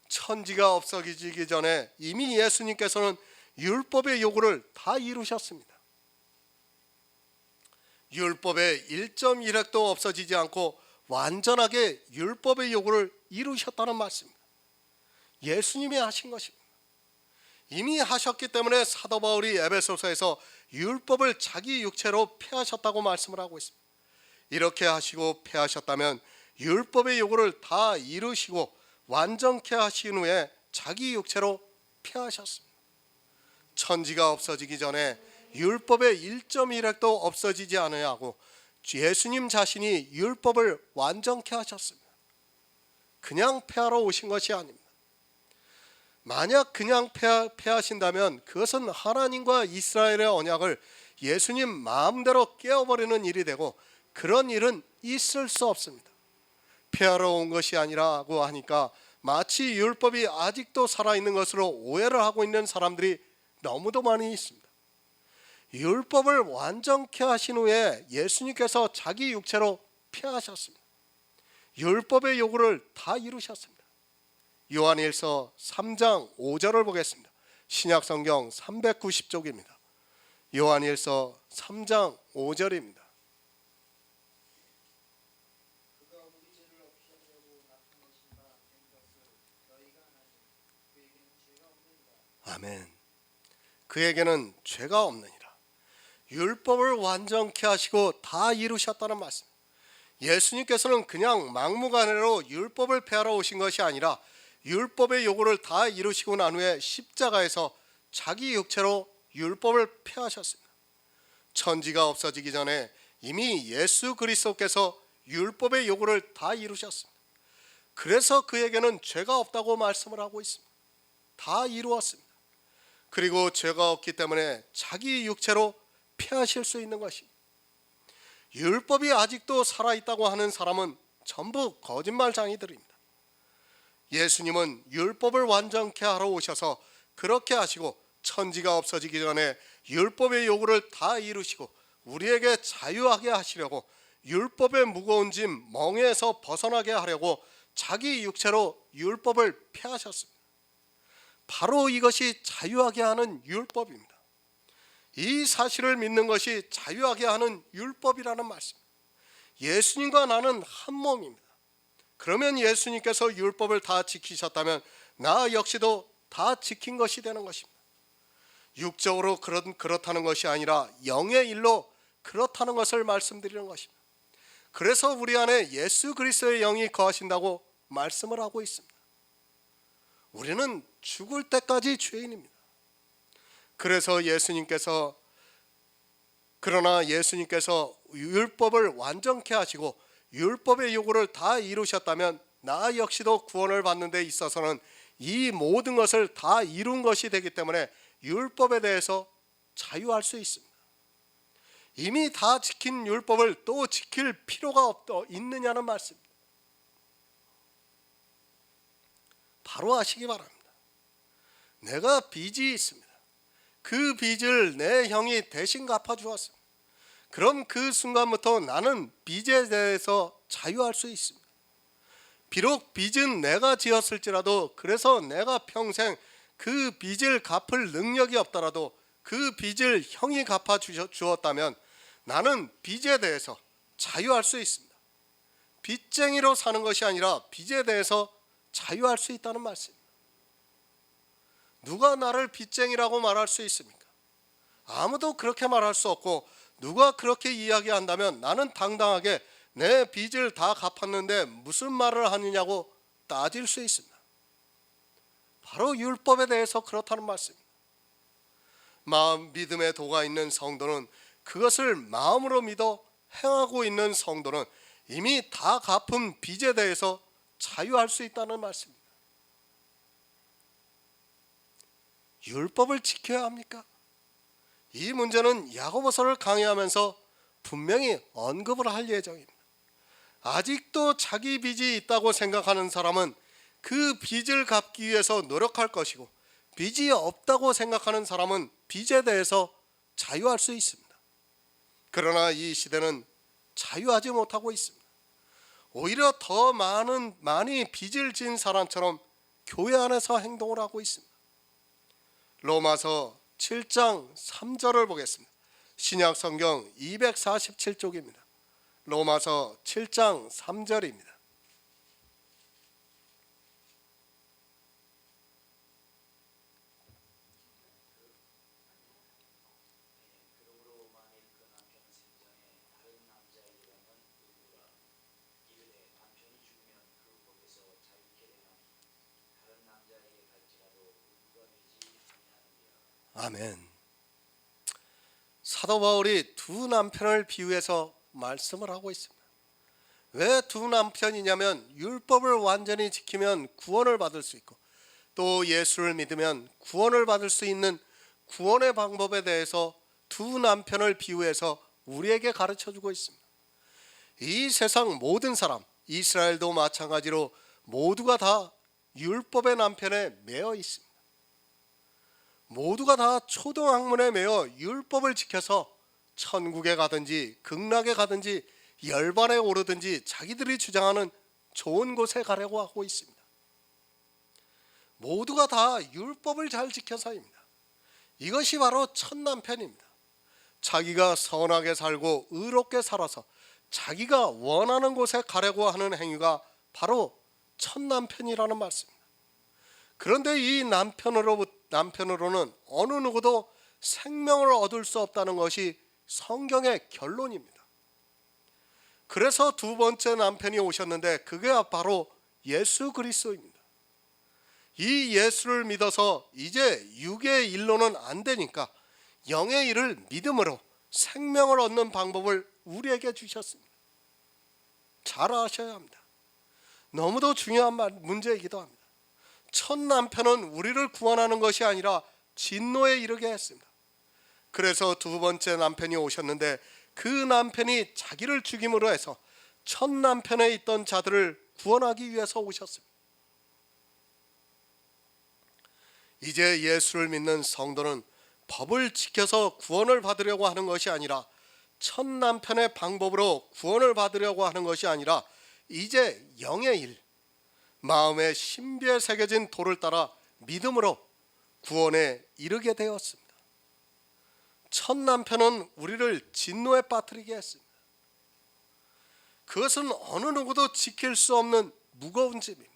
천지가 없어지기 전에 이미 예수님께서는 율법의 요구를 다 이루셨습니다. 율법의 1.1획도 없어지지 않고 완전하게 율법의 요구를 이루셨다는 말씀입니다. 예수님이 하신 것입니다. 이미 하셨기 때문에 사도 바울이 에베소서에서 율법을 자기 육체로 폐하셨다고 말씀을 하고 있습니다. 이렇게 하시고 폐하셨다면 율법의 요구를 다 이루시고 완전케 하신 후에 자기 육체로 폐하셨습니다. 천지가 없어지기 전에 율법의 1.1획도 없어지지 않아야 하고 예수님 자신이 율법을 완전케 하셨습니다. 그냥 폐하러 오신 것이 아닙니다. 만약 그냥 폐하신다면 그것은 하나님과 이스라엘의 언약을 예수님 마음대로 깨어버리는 일이 되고 그런 일은 있을 수 없습니다. 폐하러 온 것이 아니라고 하니까 마치 율법이 아직도 살아있는 것으로 오해를 하고 있는 사람들이 너무도 많이 있습니다. 율법을 완전케 하신 후에 예수님께서 자기 육체로 폐하셨습니다. 율법의 요구를 다 이루셨습니다. 요한일서 3장 5절을 보겠습니다. 신약성경 390쪽입니다. 요한일서 3장 5절입니다. 그가 우리 죄를 없이 하려고 나쁜 것인가 된 것을 너희가 아나니 그에게는 죄가 없느니라. 아멘. 그에게는 죄가 없느니라. 율법을 완전케 하시고 다 이루셨다는 말씀. 예수님께서는 그냥 막무가내로 율법을 폐하러 오신 것이 아니라 율법의 요구를 다 이루시고 난 후에 십자가에서 자기 육체로 율법을 폐하셨습니다. 천지가 없어지기 전에 이미 예수 그리스도께서 율법의 요구를 다 이루셨습니다. 그래서 그에게는 죄가 없다고 말씀을 하고 있습니다. 다 이루었습니다. 그리고 죄가 없기 때문에 자기 육체로 폐하실 수 있는 것입니다. 율법이 아직도 살아있다고 하는 사람은 전부 거짓말장이들입니다. 예수님은 율법을 완전케 하러 오셔서 그렇게 하시고 천지가 없어지기 전에 율법의 요구를 다 이루시고 우리에게 자유하게 하시려고 율법의 무거운 짐 멍에서 벗어나게 하려고 자기 육체로 율법을 폐하셨습니다. 바로 이것이 자유하게 하는 율법입니다. 이 사실을 믿는 것이 자유하게 하는 율법이라는 말씀입니다. 예수님과 나는 한 몸입니다. 그러면 예수님께서 율법을 다 지키셨다면 나 역시도 다 지킨 것이 되는 것입니다. 육적으로 그렇다는 것이 아니라 영의 일로 그렇다는 것을 말씀드리는 것입니다. 그래서 우리 안에 예수 그리스도의 영이 거하신다고 말씀을 하고 있습니다. 우리는 죽을 때까지 죄인입니다. 그러나 예수님께서 율법을 완전케 하시고 율법의 요구를 다 이루셨다면 나 역시도 구원을 받는 데 있어서는 이 모든 것을 다 이룬 것이 되기 때문에 율법에 대해서 자유할 수 있습니다. 이미 다 지킨 율법을 또 지킬 필요가 있느냐는 말씀입니다. 바로 아시기 바랍니다. 내가 빚이 있습니다. 그 빚을 내 형이 대신 갚아주었습니다. 그럼 그 순간부터 나는 빚에 대해서 자유할 수 있습니다. 비록 빚은 내가 지었을지라도, 그래서 내가 평생 그 빚을 갚을 능력이 없더라도 그 빚을 형이 갚아주었다면 나는 빚에 대해서 자유할 수 있습니다. 빚쟁이로 사는 것이 아니라 빚에 대해서 자유할 수 있다는 말씀입니다. 누가 나를 빚쟁이라고 말할 수 있습니까? 아무도 그렇게 말할 수 없고, 누가 그렇게 이야기한다면 나는 당당하게 내 빚을 다 갚았는데 무슨 말을 하느냐고 따질 수 있습니다. 바로 율법에 대해서 그렇다는 말씀입니다. 믿음의 도가 있는 성도는, 그것을 마음으로 믿어 행하고 있는 성도는 이미 다 갚은 빚에 대해서 자유할 수 있다는 말씀입니다. 율법을 지켜야 합니까? 이 문제는 야고보서를 강의하면서 분명히 언급을 할 예정입니다. 아직도 자기 빚이 있다고 생각하는 사람은 그 빚을 갚기 위해서 노력할 것이고, 빚이 없다고 생각하는 사람은 빚에 대해서 자유할 수 있습니다. 그러나 이 시대는 자유하지 못하고 있습니다. 오히려 더 많이 빚을 진 사람처럼 교회 안에서 행동을 하고 있습니다. 로마서 7장 3절을 보겠습니다. 신약 성경 247쪽입니다. 로마서 7장 3절입니다. 그러므로 만일 그 남편 생전에 다른 남자에게는 누구라 이르되 남편이 죽으면 그 법에서 자유케 되나니 다른 남자에게 갈지라도 의무가 되지 아니하느니라. 아멘. 사도 바울이 두 남편을 비유해서 말씀을 하고 있습니다. 왜 두 남편이냐면, 율법을 완전히 지키면 구원을 받을 수 있고, 또 예수를 믿으면 구원을 받을 수 있는 구원의 방법에 대해서 두 남편을 비유해서 우리에게 가르쳐주고 있습니다. 이 세상 모든 사람, 이스라엘도 마찬가지로 모두가 다 율법의 남편에 매여 있습니다. 모두가 다 초등학문에 매여 율법을 지켜서 천국에 가든지 극락에 가든지 열반에 오르든지 자기들이 주장하는 좋은 곳에 가려고 하고 있습니다. 모두가 다 율법을 잘 지켜서입니다. 이것이 바로 첫 남편입니다. 자기가 선하게 살고 의롭게 살아서 자기가 원하는 곳에 가려고 하는 행위가 바로 첫 남편이라는 말씀입니다. 그런데 이 남편으로는 어느 누구도 생명을 얻을 수 없다는 것이 성경의 결론입니다. 그래서 두 번째 남편이 오셨는데, 그게 바로 예수 그리스도입니다. 이 예수를 믿어서 이제 육의 일로는 안 되니까 영의 일을 믿음으로 생명을 얻는 방법을 우리에게 주셨습니다. 잘 아셔야 합니다. 너무도 중요한 문제이기도 합니다. 첫 남편은 우리를 구원하는 것이 아니라 진노에 이르게 했습니다. 그래서 두 번째 남편이 오셨는데, 그 남편이 자기를 죽임으로 해서 첫 남편에 있던 자들을 구원하기 위해서 오셨습니다. 이제 예수를 믿는 성도는 법을 지켜서 구원을 받으려고 하는 것이 아니라, 첫 남편의 방법으로 구원을 받으려고 하는 것이 아니라, 이제 영의 일, 마음의 신비에 새겨진 도를 따라 믿음으로 구원에 이르게 되었습니다. 첫 남편은 우리를 진노에 빠뜨리게 했습니다. 그것은 어느 누구도 지킬 수 없는 무거운 짐입니다.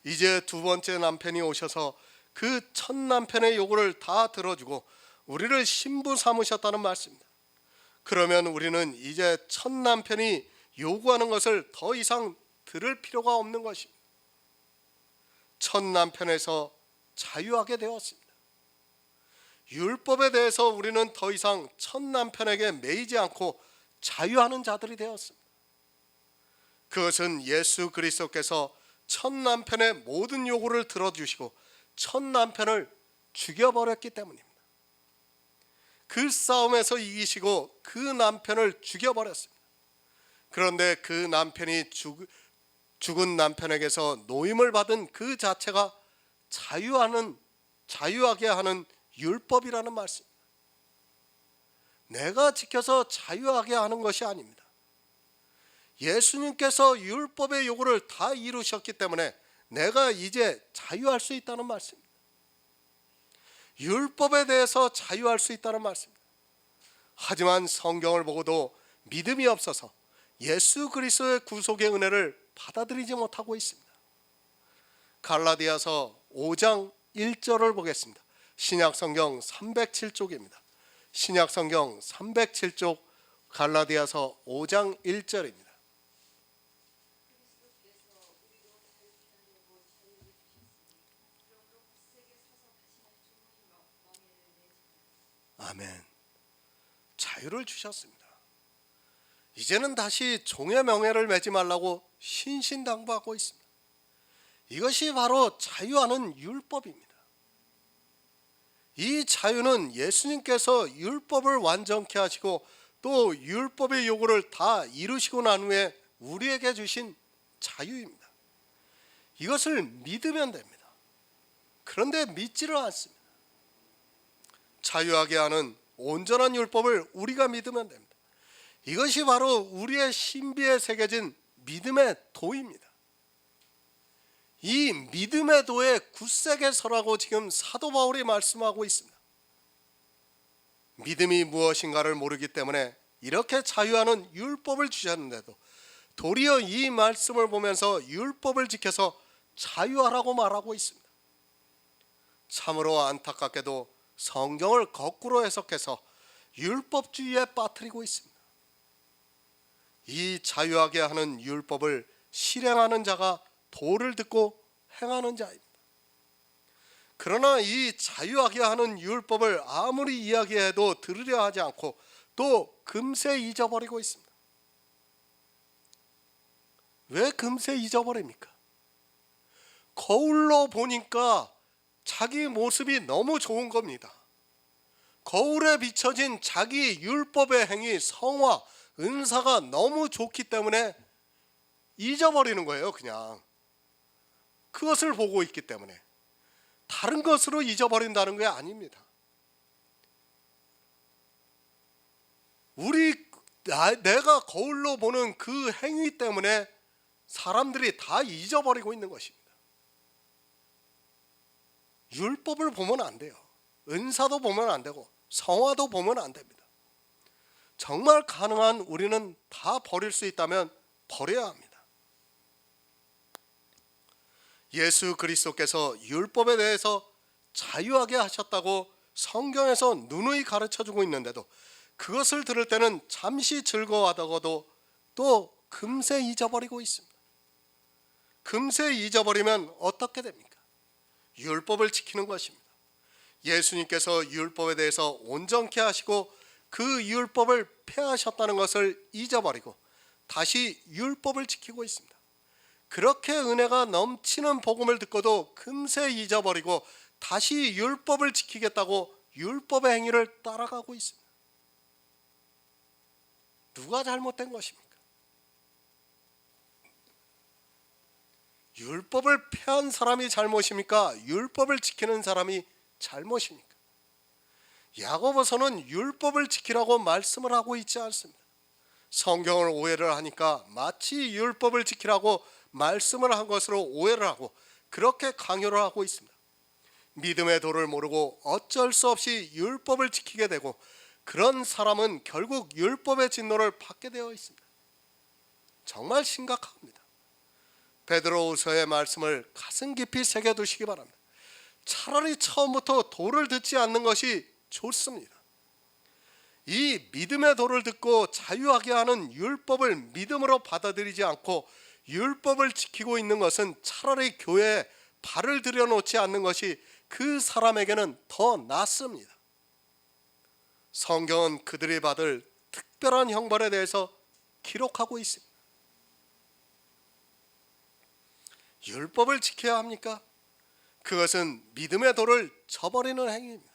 이제 두 번째 남편이 오셔서 그 첫 남편의 요구를 다 들어주고 우리를 신부 삼으셨다는 말씀입니다. 그러면 우리는 이제 첫 남편이 요구하는 것을 더 이상 들을 필요가 없는 것입니다. 첫 남편에서 자유하게 되었습니다. 율법에 대해서 우리는 더 이상 첫 남편에게 매이지 않고 자유하는 자들이 되었습니다. 그것은 예수 그리스도께서 첫 남편의 모든 요구를 들어주시고 첫 남편을 죽여버렸기 때문입니다. 그 싸움에서 이기시고 그 남편을 죽여버렸습니다. 그런데 그 남편이 죽은 남편에게서 노임을 받은 그 자체가 자유하게 하는 율법이라는 말씀입니다. 내가 지켜서 자유하게 하는 것이 아닙니다. 예수님께서 율법의 요구를 다 이루셨기 때문에 내가 이제 자유할 수 있다는 말씀입니다. 율법에 대해서 자유할 수 있다는 말씀입니다. 하지만 성경을 보고도 믿음이 없어서 예수 그리스도의 구속의 은혜를 받아들이지 못하고 있습니다. 갈라디아서 5장 1절을 보겠습니다. 신약성경 307쪽입니다. 신약성경 307쪽 갈라디아서 5장 1절입니다. 아멘. 자유를 주셨습니다. 이제는 다시 종의 명예를 매지 말라고 신신당부하고 있습니다. 이것이 바로 자유하는 율법입니다. 이 자유는 예수님께서 율법을 완전케 하시고 또 율법의 요구를 다 이루시고 난 후에 우리에게 주신 자유입니다. 이것을 믿으면 됩니다. 그런데 믿지를 않습니다. 자유하게 하는 온전한 율법을 우리가 믿으면 됩니다. 이것이 바로 우리의 신비에 새겨진 믿음의 도입니다. 이 믿음의 도에 굳세게 서라고 지금 사도 바울이 말씀하고 있습니다. 믿음이 무엇인가를 모르기 때문에 이렇게 자유하는 율법을 주셨는데도 도리어 이 말씀을 보면서 율법을 지켜서 자유하라고 말하고 있습니다. 참으로 안타깝게도 성경을 거꾸로 해석해서 율법주의에 빠뜨리고 있습니다. 이 자유하게 하는 율법을 실행하는 자가 도를 듣고 행하는 자입니다. 그러나 이 자유하게 하는 율법을 아무리 이야기해도 들으려 하지 않고 또 금세 잊어버리고 있습니다. 왜 금세 잊어버립니까? 거울로 보니까 자기 모습이 너무 좋은 겁니다. 거울에 비춰진 자기 율법의 행위, 성화, 은사가 너무 좋기 때문에 잊어버리는 거예요. 그냥 그것을 보고 있기 때문에 다른 것으로 잊어버린다는 게 아닙니다. 내가 거울로 보는 그 행위 때문에 사람들이 다 잊어버리고 있는 것입니다. 율법을 보면 안 돼요. 은사도 보면 안 되고 성화도 보면 안 됩니다. 정말 가능한 우리는 다 버릴 수 있다면 버려야 합니다. 예수 그리스도께서 율법에 대해서 자유하게 하셨다고 성경에서 누누이 가르쳐주고 있는데도 그것을 들을 때는 잠시 즐거워하다가도 또 금세 잊어버리고 있습니다. 금세 잊어버리면 어떻게 됩니까? 율법을 지키는 것입니다. 예수님께서 율법에 대해서 온전케 하시고 그 율법을 폐하셨다는 것을 잊어버리고 다시 율법을 지키고 있습니다. 그렇게 은혜가 넘치는 복음을 듣고도 금세 잊어버리고 다시 율법을 지키겠다고 율법의 행위를 따라가고 있습니다. 누가 잘못된 것입니까? 율법을 폐한 사람이 잘못입니까? 율법을 지키는 사람이 잘못입니까? 야고보서는 율법을 지키라고 말씀을 하고 있지 않습니다. 성경을 오해를 하니까 마치 율법을 지키라고 말씀을 한 것으로 오해를 하고 그렇게 강요를 하고 있습니다. 믿음의 도를 모르고 어쩔 수 없이 율법을 지키게 되고 그런 사람은 결국 율법의 진노를 받게 되어 있습니다. 정말 심각합니다. 베드로후서의 말씀을 가슴 깊이 새겨두시기 바랍니다. 차라리 처음부터 도를 듣지 않는 것이 좋습니다. 이 믿음의 도를 듣고 자유하게 하는 율법을 믿음으로 받아들이지 않고 율법을 지키고 있는 것은 차라리 교회에 발을 들여놓지 않는 것이 그 사람에게는 더 낫습니다. 성경은 그들이 받을 특별한 형벌에 대해서 기록하고 있습니다. 율법을 지켜야 합니까? 그것은 믿음의 도를 저버리는 행위입니다.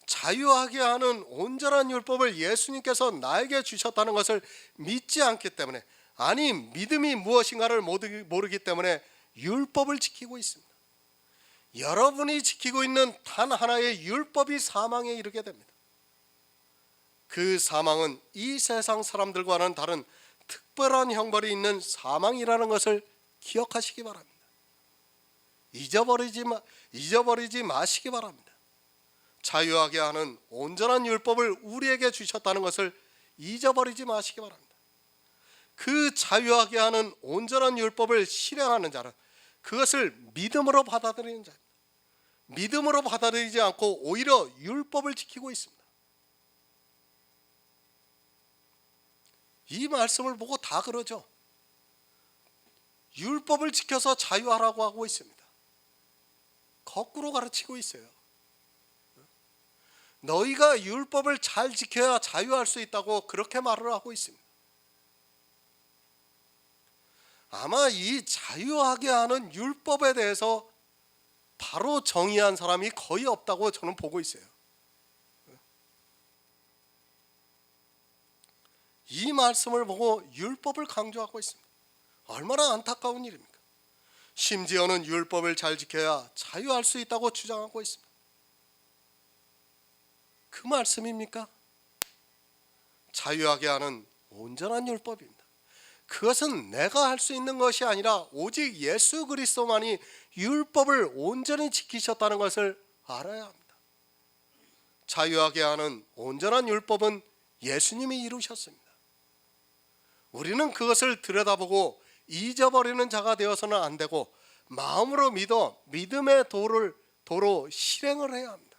자유하게 하는 온전한 율법을 예수님께서 나에게 주셨다는 것을 믿지 않기 때문에, 아니 믿음이 무엇인가를 모르기 때문에 율법을 지키고 있습니다. 여러분이 지키고 있는 단 하나의 율법이 사망에 이르게 됩니다. 그 사망은 이 세상 사람들과는 다른 특별한 형벌이 있는 사망이라는 것을 기억하시기 바랍니다. 잊어버리지 마시기 바랍니다. 자유하게 하는 온전한 율법을 우리에게 주셨다는 것을 잊어버리지 마시기 바랍니다. 그 자유하게 하는 온전한 율법을 실행하는 자는 그것을 믿음으로 받아들이는 자입니다. 믿음으로 받아들이지 않고 오히려 율법을 지키고 있습니다. 이 말씀을 보고 다 그러죠. 율법을 지켜서 자유하라고 하고 있습니다. 거꾸로 가르치고 있어요. 너희가 율법을 잘 지켜야 자유할 수 있다고 그렇게 말을 하고 있습니다. 아마 이 자유하게 하는 율법에 대해서 바로 정의한 사람이 거의 없다고 저는 보고 있어요. 이 말씀을 보고 율법을 강조하고 있습니다. 얼마나 안타까운 일입니까? 심지어는 율법을 잘 지켜야 자유할 수 있다고 주장하고 있습니다. 그 말씀입니까? 자유하게 하는 온전한 율법입니다. 그것은 내가 할 수 있는 것이 아니라 오직 예수 그리스도만이 율법을 온전히 지키셨다는 것을 알아야 합니다. 자유하게 하는 온전한 율법은 예수님이 이루셨습니다. 우리는 그것을 들여다보고 잊어버리는 자가 되어서는 안 되고 마음으로 믿어 믿음의 도로 실행을 해야 합니다.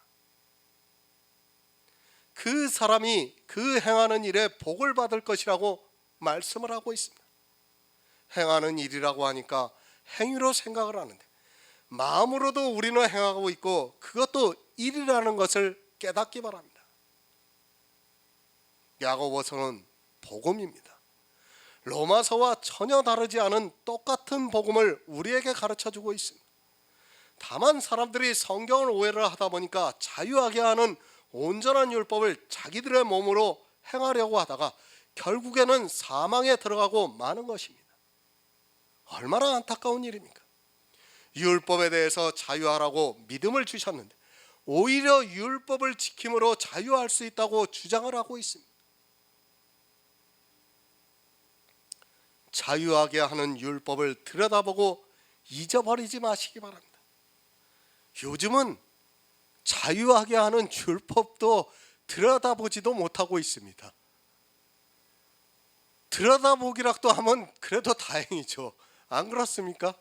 그 사람이 그 행하는 일에 복을 받을 것이라고 말씀을 하고 있습니다. 행하는 일이라고 하니까 행위로 생각을 하는데 마음으로도 우리는 행하고 있고 그것도 일이라는 것을 깨닫기 바랍니다. 야고보서는 복음입니다. 로마서와 전혀 다르지 않은 똑같은 복음을 우리에게 가르쳐주고 있습니다. 다만 사람들이 성경을 오해를 하다 보니까 자유하게 하는 온전한 율법을 자기들의 몸으로 행하려고 하다가 결국에는 사망에 들어가고 마는 것입니다. 얼마나 안타까운 일입니까? 율법에 대해서 자유하라고 믿음을 주셨는데 오히려 율법을 지킴으로 자유할 수 있다고 주장을 하고 있습니다. 자유하게 하는 율법을 들여다보고 잊어버리지 마시기 바랍니다. 요즘은 자유하게 하는 율법도 들여다보지도 못하고 있습니다. 들여다보기라도 하면 그래도 다행이죠. 안 그렇습니까?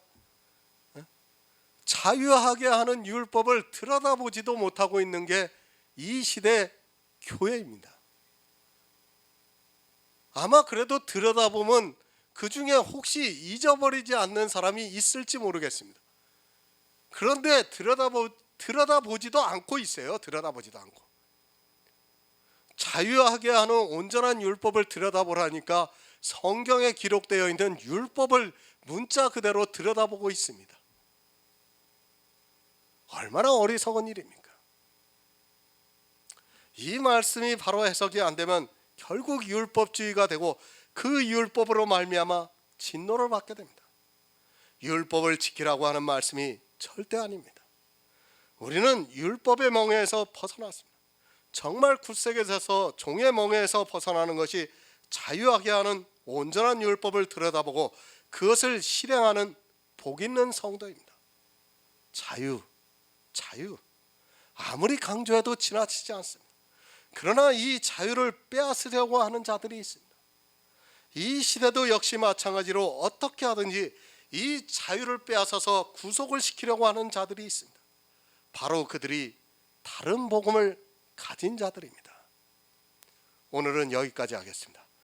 자유하게 하는 율법을 들여다보지도 못하고 있는 게 이 시대 교회입니다. 아마 그래도 들여다보면 그 중에 혹시 잊어버리지 않는 사람이 있을지 모르겠습니다. 그런데 들여다보지도 않고 있어요. 들여다보지도 않고. 자유하게 하는 온전한 율법을 들여다보라니까 성경에 기록되어 있는 율법을 문자 그대로 들여다보고 있습니다. 얼마나 어리석은 일입니까? 이 말씀이 바로 해석이 안 되면 결국 율법주의가 되고 그 율법으로 말미암아 진노를 받게 됩니다. 율법을 지키라고 하는 말씀이 절대 아닙니다. 우리는 율법의 멍에에서 벗어났습니다. 정말 굳세게 서서 종의 멍에에서 벗어나는 것이 자유하게 하는 온전한 율법을 들여다보고 그것을 실행하는 복 있는 성도입니다. 자유. 아무리 강조해도 지나치지 않습니다. 그러나 이 자유를 빼앗으려고 하는 자들이 있습니다. 이 시대도 역시 마찬가지로 어떻게 하든지 이 자유를 빼앗아서 구속을 시키려고 하는 자들이 있습니다. 바로 그들이 다른 복음을 가진 자들입니다. 오늘은 여기까지 하겠습니다.